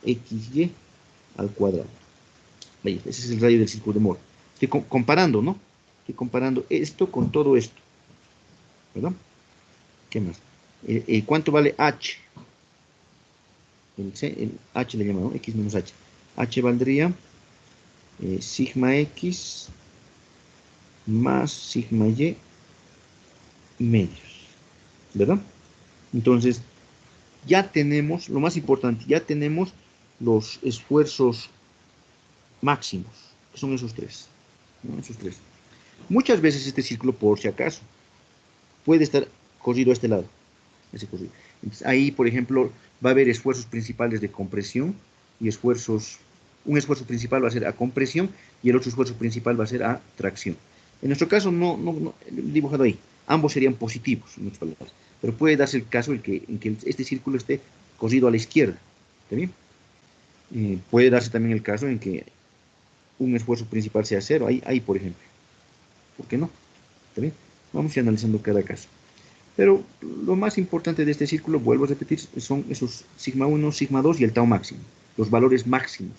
XY al cuadrado. Ahí, ese es el radio del círculo de Mohr. Estoy comparando, ¿no? Estoy comparando esto con todo esto. ¿Verdad? ¿Qué más? ¿Cuánto vale H? El H le llamamos, ¿no? X menos H. H valdría sigma X más sigma Y medios. ¿Verdad? Entonces, ya tenemos, lo más importante, ya tenemos los esfuerzos máximos, que son esos tres, ¿no? Esos tres. Muchas veces este círculo, por si acaso, puede estar corrido a este lado. Entonces, ahí, por ejemplo, va a haber esfuerzos principales de compresión y un esfuerzo principal va a ser a compresión y el otro esfuerzo principal va a ser a tracción. En nuestro caso, no dibujado ahí, ambos serían positivos, en otras palabras, pero puede darse el caso en que este círculo esté corrido a la izquierda. ¿Está bien? Puede darse también el caso en que un esfuerzo principal sea cero, ahí por ejemplo. ¿Por qué no? ¿Está bien? Vamos a ir analizando cada caso. Pero lo más importante de este círculo, vuelvo a repetir, son esos sigma 1, sigma 2 y el tau máximo. Los valores máximos,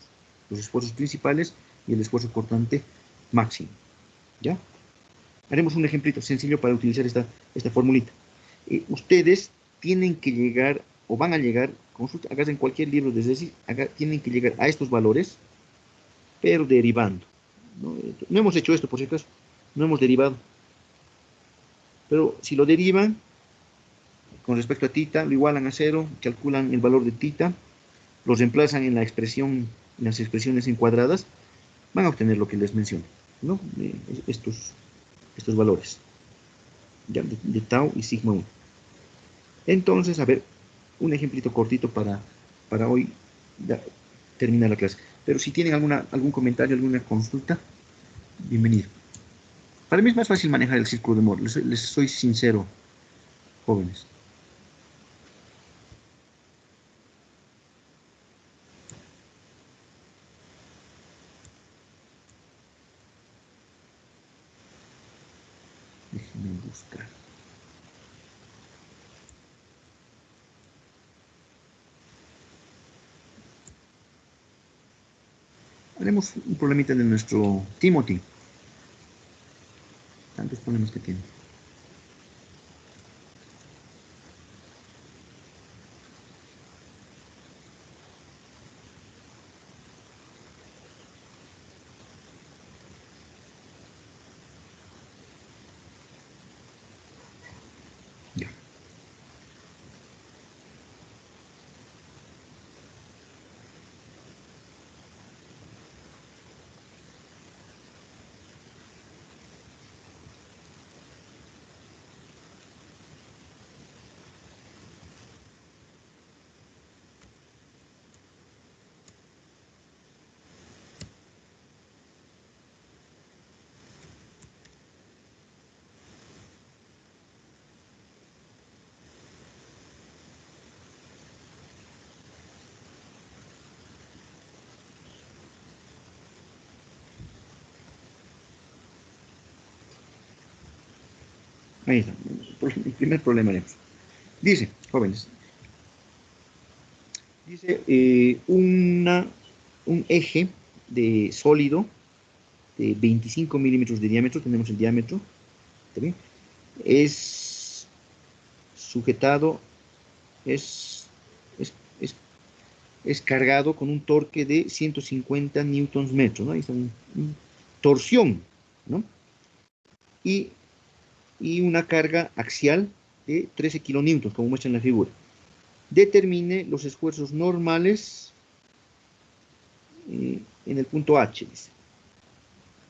los esfuerzos principales y el esfuerzo cortante máximo. ¿Ya? Haremos un ejemplito sencillo para utilizar esta formulita. Ustedes tienen que llegar, o van a llegar, hagas en cualquier libro desde decir, tienen que llegar a estos valores, pero derivando. No hemos hecho esto, por si acaso. No hemos derivado. Pero si lo derivan, con respecto a tita, lo igualan a 0, calculan el valor de tita, los reemplazan en la expresión, en las expresiones encuadradas, van a obtener lo que les menciono, ¿no? Estos valores, ya, de tau y sigma 1. Entonces, a ver, un ejemplito cortito para hoy terminar la clase. Pero si tienen algún comentario, alguna consulta, bienvenido. Para mí es más fácil manejar el círculo de Mohr, les soy sincero, jóvenes. Déjenme buscar. Haremos un problemita de nuestro Timothy. Tantos problemas que tiene. Ya. Ahí está. El primer problema. Dice, jóvenes, dice un eje de sólido de 25 milímetros de diámetro, tenemos el diámetro, ¿está bien? Es sujetado, es cargado con un torque de 150 newtons metro, ¿no? Ahí está torsión, ¿no? Y una carga axial de 13 kilonewtons, como muestra en la figura. Determine los esfuerzos normales en el punto H, dice.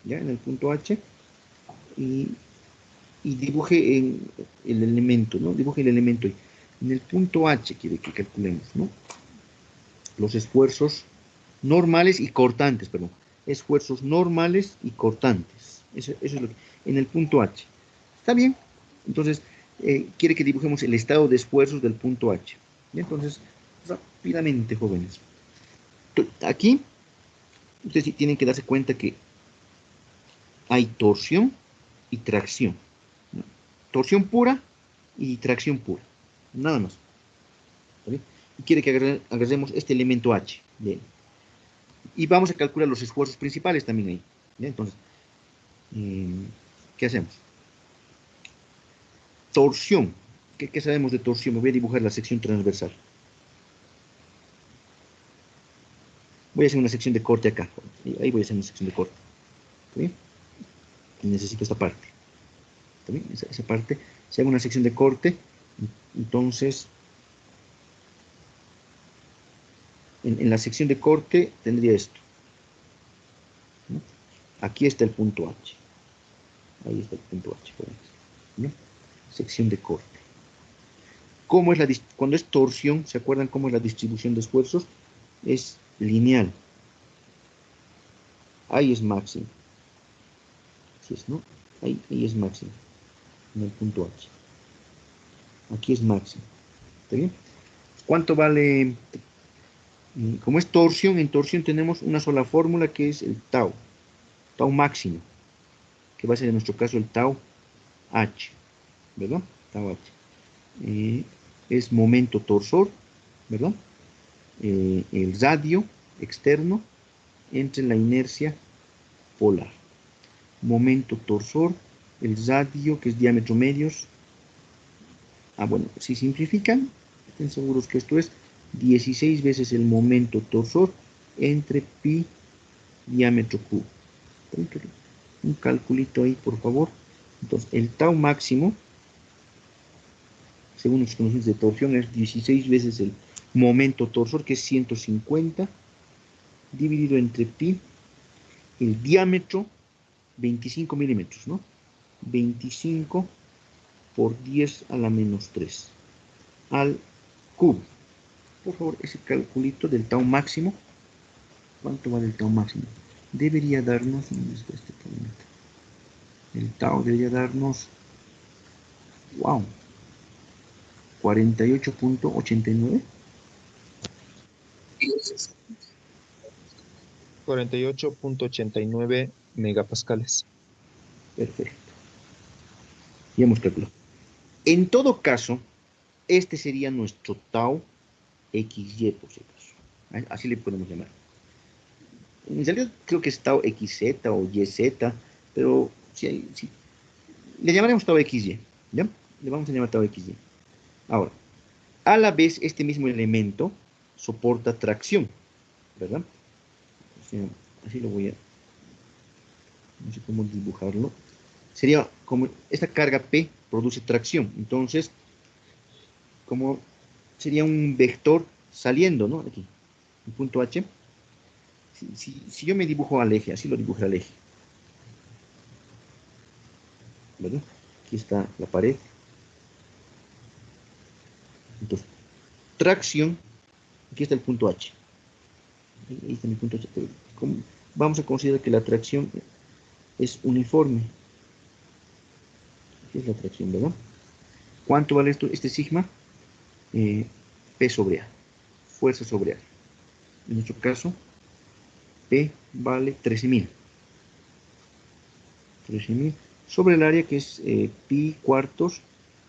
¿Ya? En el punto H. Y dibuje el elemento, ¿no? Dibuje el elemento ahí. En el punto H quiere que calculemos, ¿no? Los esfuerzos normales y cortantes, perdón. Esfuerzos normales y cortantes. Eso es lo que, en el punto H. ¿Está bien? Entonces, quiere que dibujemos el estado de esfuerzos del punto H. ¿Y? Entonces, rápidamente, jóvenes. Aquí, ustedes tienen que darse cuenta que hay torsión y tracción, ¿no? Torsión pura y tracción pura. Nada más. ¿Está bien? Y quiere que agarremos este elemento H de él. Y vamos a calcular los esfuerzos principales también ahí. ¿Ya? Entonces, ¿qué hacemos? Torsión. ¿Qué sabemos de torsión? Me voy a dibujar la sección transversal. Voy a hacer una sección de corte acá. Ahí voy a hacer una sección de corte. ¿Está bien? Y necesito esta parte. ¿Está bien? Esa parte. Si hago una sección de corte, entonces, en la sección de corte tendría esto, ¿no? Aquí está el punto H. Ahí está el punto H. ¿No? Sección de corte. ¿Cómo es cuando es torsión? ¿Se acuerdan cómo es la distribución de esfuerzos? Es lineal. Ahí es máximo. Así es, ¿no? Ahí es máximo. En el punto H. Aquí es máximo. ¿Está bien? ¿Cuánto vale? Como es torsión, en torsión tenemos una sola fórmula que es el tau. Tau máximo. Que va a ser en nuestro caso el tau H. ¿Verdad? Tau H. Es momento torsor, ¿verdad? El radio externo entre la inercia polar. Momento torsor, el radio que es diámetro medios. Bueno, si simplifican, estén seguros que esto es 16 veces el momento torsor entre pi diámetro cubo. Un calculito ahí, por favor. Entonces, el tau máximo, según los conocimientos de torsión, es 16 veces el momento torsor, que es 150, dividido entre pi, el diámetro, 25 milímetros, ¿no? 25 por 10 a la menos 3 al cubo. Por favor, ese calculito del tau máximo. ¿Cuánto vale el tau máximo? Debería darnos, ¿dónde está este planeta? El tau debería darnos, wow, 48.89. 48.89 megapascales. Perfecto. Ya hemos calculado. En todo caso, este sería nuestro tau XY, por si acaso. Así le podemos llamar. En realidad creo que es tau XZ o YZ, pero sí, le llamaremos tau XY, ¿ya? Le vamos a llamar tau XY. Ahora, a la vez este mismo elemento soporta tracción, ¿verdad? O sea, así lo voy a... no sé cómo dibujarlo. Sería como esta carga P produce tracción, entonces como sería un vector saliendo, ¿no? Aquí, el punto H. Si yo me dibujo al eje, así lo dibujé al eje, ¿verdad? Aquí está la pared. Entonces, tracción, aquí está el punto H. Ahí está mi punto H. Pero vamos a considerar que la tracción es uniforme. Aquí es la tracción, ¿verdad? ¿Cuánto vale esto? Este sigma, P sobre A, fuerza sobre A. En nuestro caso, P vale 13.000. 13.000 sobre el área que es pi cuartos,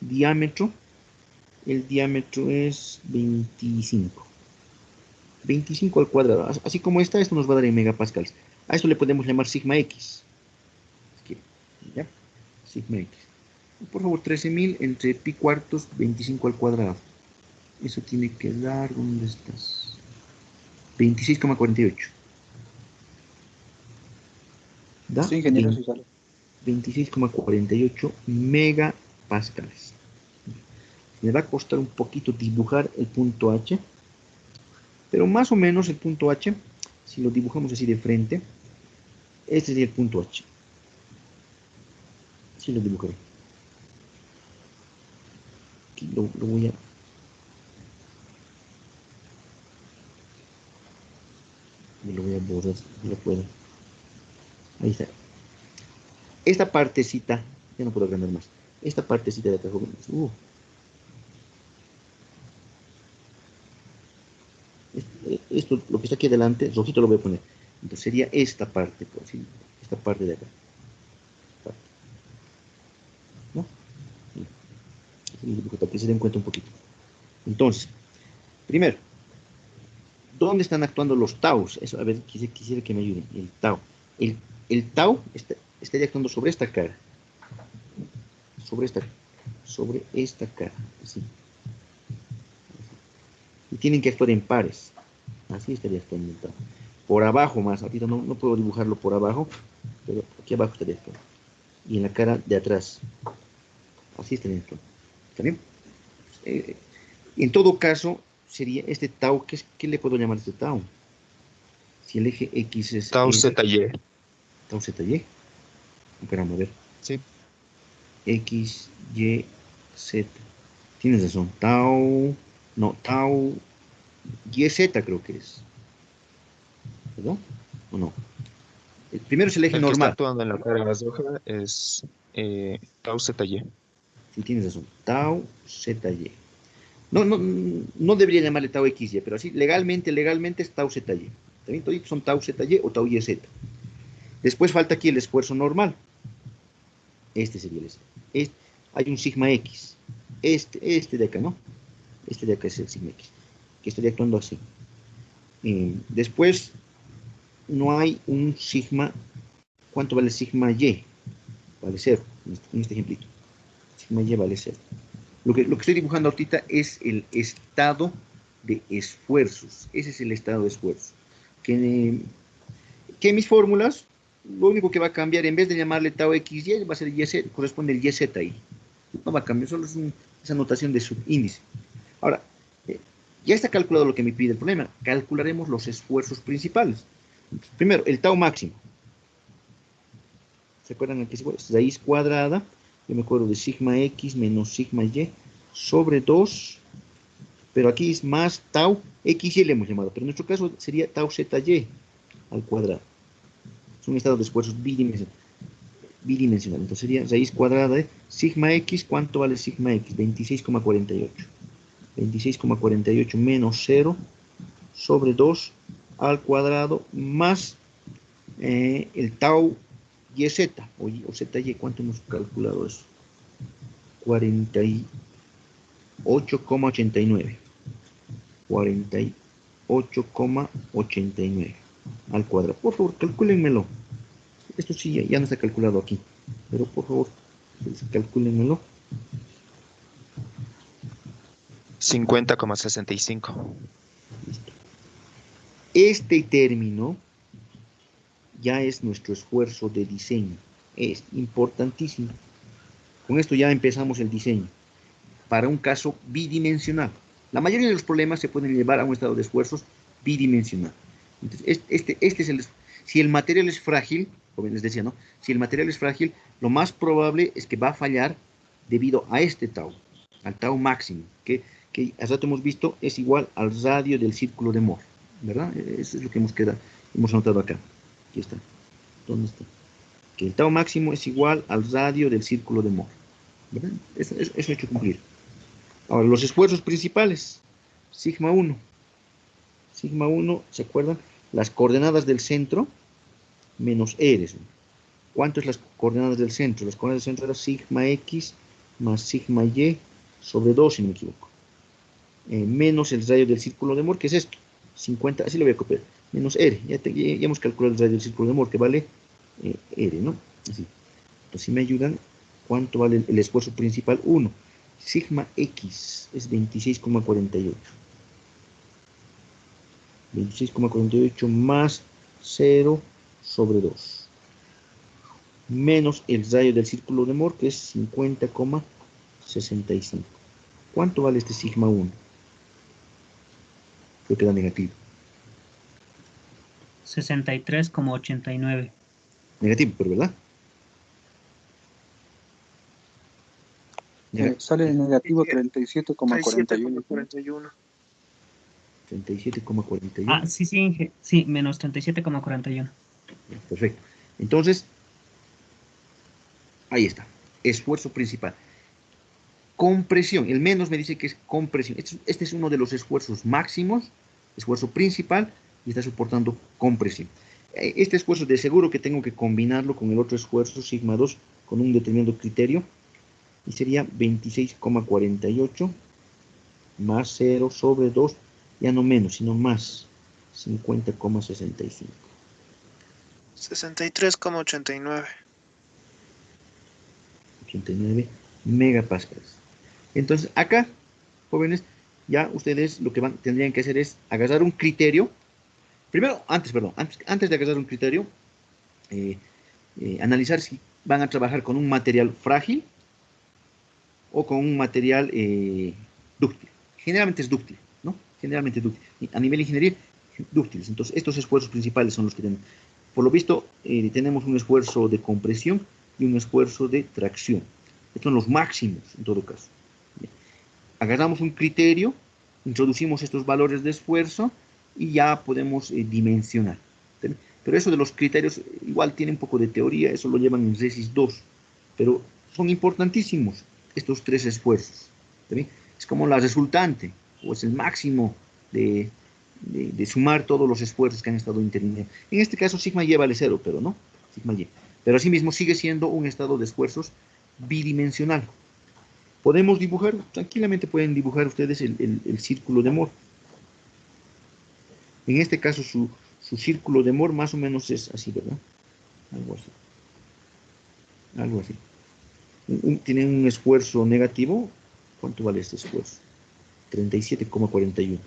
diámetro. El diámetro es 25. 25 al cuadrado. Así como esto nos va a dar en megapascales. A esto le podemos llamar sigma x. ¿Ya? Sigma x. Por favor, 13.000 entre pi cuartos, 25 al cuadrado. Eso tiene que dar, ¿dónde estás? 26,48. ¿Da? Sí, ingeniero, sí sale. 26,48 megapascales. Me va a costar un poquito dibujar el punto H, pero más o menos el punto H, si lo dibujamos así de frente, este sería el punto H. Sí lo dibujaré. Aquí lo voy a... lo voy a borrar, si lo puedo. Ahí está. Esta partecita, ya no puedo agrandar más. Esta partecita de acá, jóvenes. Esto, lo que está aquí adelante, rojito lo voy a poner. Entonces sería esta parte, por así, esta parte de acá. ¿No? Para que se den cuenta un poquito. Entonces, primero, ¿dónde están actuando los taus? Eso, a ver, quisiera que me ayuden. El tau. El tau estaría actuando sobre esta cara. Sobre esta cara. Así. Y tienen que actuar en pares. Así estaría actuando el tau. Por abajo más. Ahorita no puedo dibujarlo por abajo, pero aquí abajo estaría actuando. Y en la cara de atrás. Así estaría actuando. ¿Está bien? En todo caso, sería este tau. ¿Qué le puedo llamar a este tau? Si el eje X es... Tau ZY. Tau ZY. Esperamos a ver. Sí. X, Y, Z. Tienes razón. Tau... No, tau... YZ creo que es. ¿Verdad? ¿O no? El primero es el eje El que está normal. actuando en la cara roja es Tau ZY. Sí, tienes razón. Tau ZY. No debería llamarle tau XY, pero así legalmente es tau ZY. También todos son tau ZY o tau YZ. Después falta aquí el esfuerzo normal. Este sería el esfuerzo. Hay un sigma X. Este de acá, ¿no? Este de acá es el sigma X. Que estaría actuando así. Después no hay un sigma. ¿Cuánto vale sigma Y? Vale 0. En este ejemplito. Sigma Y vale 0. Lo que estoy dibujando ahorita es el estado de esfuerzos. Ese es el estado de esfuerzo. Que en mis fórmulas, lo único que va a cambiar, en vez de llamarle tau XY, va a ser YZ, corresponde el YZ ahí. No va a cambiar, solo es esa notación de subíndice. Ahora, ya está calculado lo que me pide el problema. Calcularemos los esfuerzos principales. Primero, el tau máximo. ¿Se acuerdan aquí? Raíz cuadrada. Yo me acuerdo de sigma X menos sigma Y sobre 2, pero aquí es más tau XY le hemos llamado, pero en nuestro caso sería tau ZY al cuadrado. Es un estado de esfuerzos bidimensional. Entonces sería raíz cuadrada de sigma X. ¿Cuánto vale sigma X? 26,48. 26,48 menos 0 sobre 2 al cuadrado más el tau YZ o ZY. ¿Cuánto hemos calculado eso? 48,89. 48,89 al cuadrado. Por favor, calcúlenmelo. Esto sí ya no está calculado aquí, pero por favor, calcúlenmelo. 50,65. Este término ya es nuestro esfuerzo de diseño. Es importantísimo. Con esto ya empezamos el diseño. Para un caso bidimensional. La mayoría de los problemas se pueden llevar a un estado de esfuerzos bidimensional. Entonces, este es el... Si el material es frágil, como les decía, ¿no? Si el material es frágil, lo más probable es que va a fallar debido a este tau, al tau máximo, que hace rato hemos visto es igual al radio del círculo de Mohr, ¿verdad? Eso es lo que hemos anotado acá. Aquí está. ¿Dónde está? Que el tau máximo es igual al radio del círculo de Mohr, ¿verdad? Eso he hecho cumplir. Ahora, los esfuerzos principales, sigma 1. Sigma 1, ¿se acuerdan? Las coordenadas del centro menos R. ¿Cuánto es las coordenadas del centro? Las coordenadas del centro era sigma x más sigma y sobre 2, si no me equivoco. Menos el radio del círculo de Moore, que es esto, 50, así lo voy a copiar, menos R. Ya hemos calculado el radio del círculo de Moore, que vale R, ¿no? Así. Entonces, si me ayudan, ¿cuánto vale el esfuerzo principal? 1. Sigma x es 26,48. 26,48 más 0 sobre 2. Menos el radio del círculo de Moore, que es 50,65. ¿Cuánto vale este sigma 1? Creo que da negativo. 63,89. Negativo, pero ¿verdad? Sale negativo 37,41. 37,41. Ah, sí, sí, menos 37,41. Perfecto. Entonces, ahí está. Esfuerzo principal. Compresión. El menos me dice que es compresión. Este es uno de los esfuerzos máximos, esfuerzo principal, y está soportando compresión. Este esfuerzo de seguro que tengo que combinarlo con el otro esfuerzo, sigma 2, con un determinado criterio, y sería 26,48 más 0 sobre 2, ya no menos, sino más 50,65. 63,89. 89 megapascales. Entonces, acá, jóvenes, ya ustedes lo que tendrían que hacer es agarrar un criterio. Primero, antes de agarrar un criterio, analizar si van a trabajar con un material frágil o con un material dúctil. Generalmente es dúctil, ¿no? Generalmente dúctil. A nivel de ingeniería, dúctiles. Entonces, estos esfuerzos principales son los que tenemos. Por lo visto, tenemos un esfuerzo de compresión y un esfuerzo de tracción. Estos son los máximos, en todo caso. Agarramos un criterio, introducimos estos valores de esfuerzo y ya podemos dimensionar. Pero eso de los criterios igual tiene un poco de teoría, eso lo llevan en Resis 2, pero son importantísimos estos tres esfuerzos. Es como la resultante, o es el máximo de sumar todos los esfuerzos que han estado interviniendo. En este caso sigma y vale 0, pero no, sigma y. Pero asimismo sigue siendo un estado de esfuerzos bidimensional. Podemos dibujar, tranquilamente pueden dibujar ustedes el círculo de Moore. En este caso su círculo de Moore más o menos es así, ¿verdad? Algo así. Algo así. Tiene un esfuerzo negativo. ¿Cuánto vale este esfuerzo? 37,41.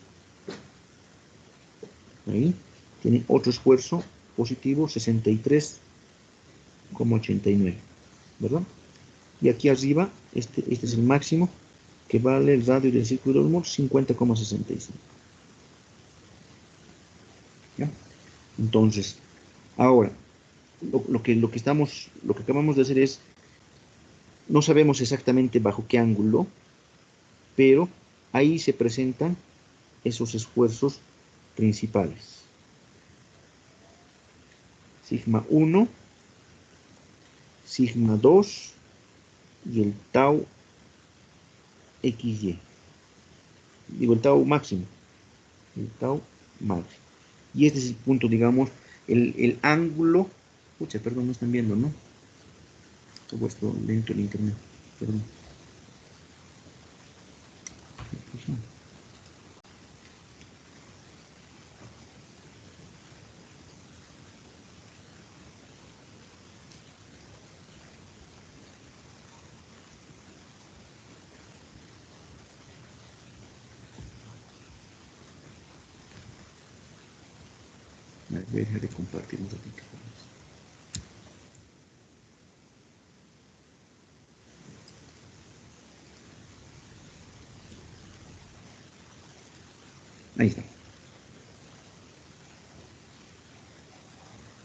Ahí. Tiene otro esfuerzo positivo, 63,89. ¿Verdad? Y aquí arriba, este es el máximo, que vale el radio del círculo de Moore, 50,65. ¿Ya? Entonces, ahora, lo que acabamos de hacer es, no sabemos exactamente bajo qué ángulo, pero ahí se presentan esos esfuerzos principales. Sigma 1, sigma 2 y el tau XY. Digo, el tau máximo. El tau máximo. Y este es el punto, digamos, el ángulo. Pucha, perdón, no están viendo, ¿no? Todo esto dentro del internet. Perdón. Voy a dejar de compartir un ratito. Ahí está.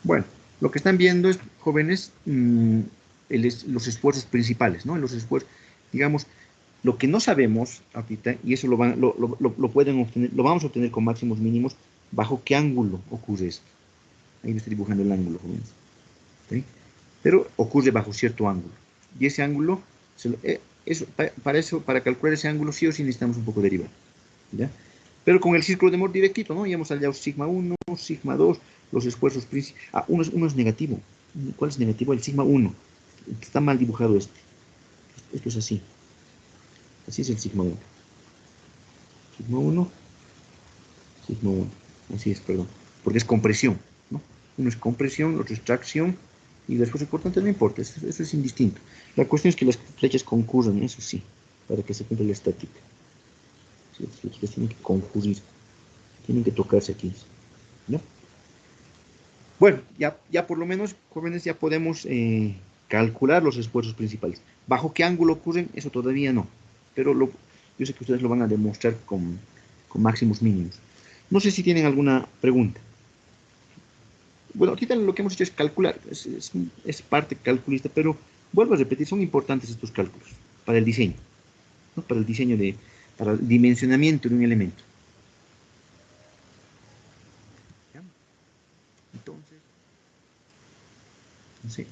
Bueno, lo que están viendo es, jóvenes, los esfuerzos principales, ¿no? Los esfuerzos, digamos, lo que no sabemos ahorita, y eso lo pueden obtener, lo vamos a obtener con máximos mínimos, bajo qué ángulo ocurre esto. Ahí me estoy dibujando el ángulo, jóvenes. ¿Sí? Pero ocurre bajo cierto ángulo. Y ese ángulo, para calcular ese ángulo, sí o sí necesitamos un poco de derivar. ¿Ya? Pero con el círculo de Moore directito, ¿no? Ya hemos hallado sigma 1, sigma 2, los esfuerzos principales. Uno es negativo. ¿Cuál es negativo? El sigma 1. Está mal dibujado este. Esto es así. Así es el sigma 1. Sigma 1. Sigma 1. Así es, perdón. Porque es compresión, ¿no? Uno es compresión, el otro es tracción. Y después el cortante no importa. Eso es indistinto. La cuestión es que las flechas concurran, eso sí. Para que se cumpla la estática. Sí, las flechas tienen que concurrir. Tienen que tocarse aquí, ¿no? Bueno, ya por lo menos, jóvenes, ya podemos calcular los esfuerzos principales. ¿Bajo qué ángulo ocurren? Eso todavía no. Pero yo sé que ustedes lo van a demostrar con máximos mínimos. No sé si tienen alguna pregunta. Bueno, aquí lo que hemos hecho es calcular. Es parte calculista, pero vuelvo a repetir, son importantes estos cálculos para el diseño, ¿no? Para el diseño para el dimensionamiento de un elemento. ¿Ya? Entonces, no sé.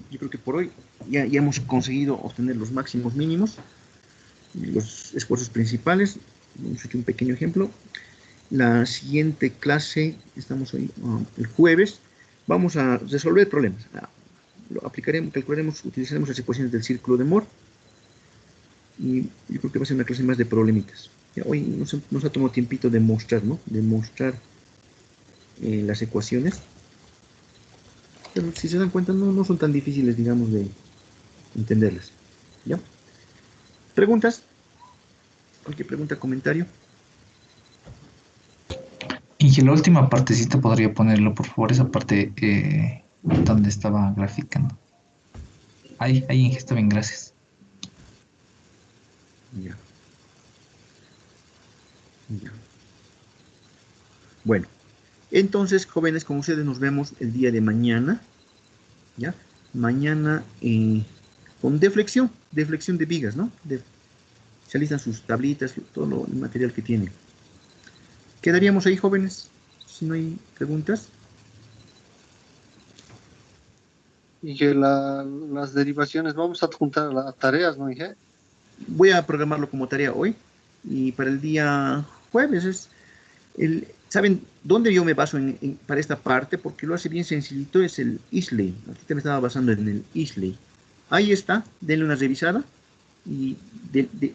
Yo creo que por hoy ya hemos conseguido obtener los máximos mínimos, los esfuerzos principales. Hemos hecho un pequeño ejemplo. La siguiente clase, estamos hoy, el jueves, vamos a resolver problemas. Lo aplicaremos, calcularemos, utilizaremos las ecuaciones del círculo de Moore. Y yo creo que va a ser una clase más de problemitas. Ya hoy nos ha tomado tiempito de mostrar, ¿no? De mostrar las ecuaciones. Pero si se dan cuenta, no son tan difíciles, digamos, de entenderlas. ¿Ya? ¿Preguntas? ¿Cualquier pregunta, comentario? Y que la última partecita podría ponerlo, por favor, esa parte donde estaba graficando. Ahí, Inge, está bien, gracias. Ya. Ya. Bueno, entonces, jóvenes, con ustedes nos vemos el día de mañana. ¿Ya? Mañana con deflexión de vigas, ¿no? Se alistan sus tablitas, todo el material que tienen. ¿Quedaríamos ahí, jóvenes? Si no hay preguntas. Y que las derivaciones vamos a adjuntar a las tareas, ¿no, Inge? Voy a programarlo como tarea hoy. Y para el día jueves ¿saben dónde yo me baso para esta parte? Porque lo hace bien sencillito, es el Isley. Aquí te me estaba basando en el Isley. Ahí está, denle una revisada y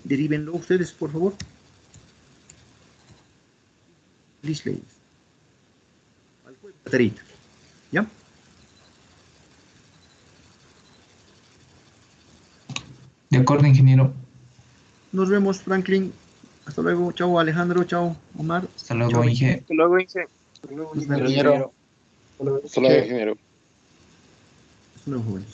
derívenlo ustedes, por favor. Isley. La tareita. ¿Ya? De acuerdo, ingeniero. Nos vemos, Franklin. Hasta luego. Chao, Alejandro. Chao, Omar. Hasta luego, Chao, Inge. Hasta luego, Inge. Nos vemos. Ingeniero. Solo ingeniero. Hasta luego, jóvenes.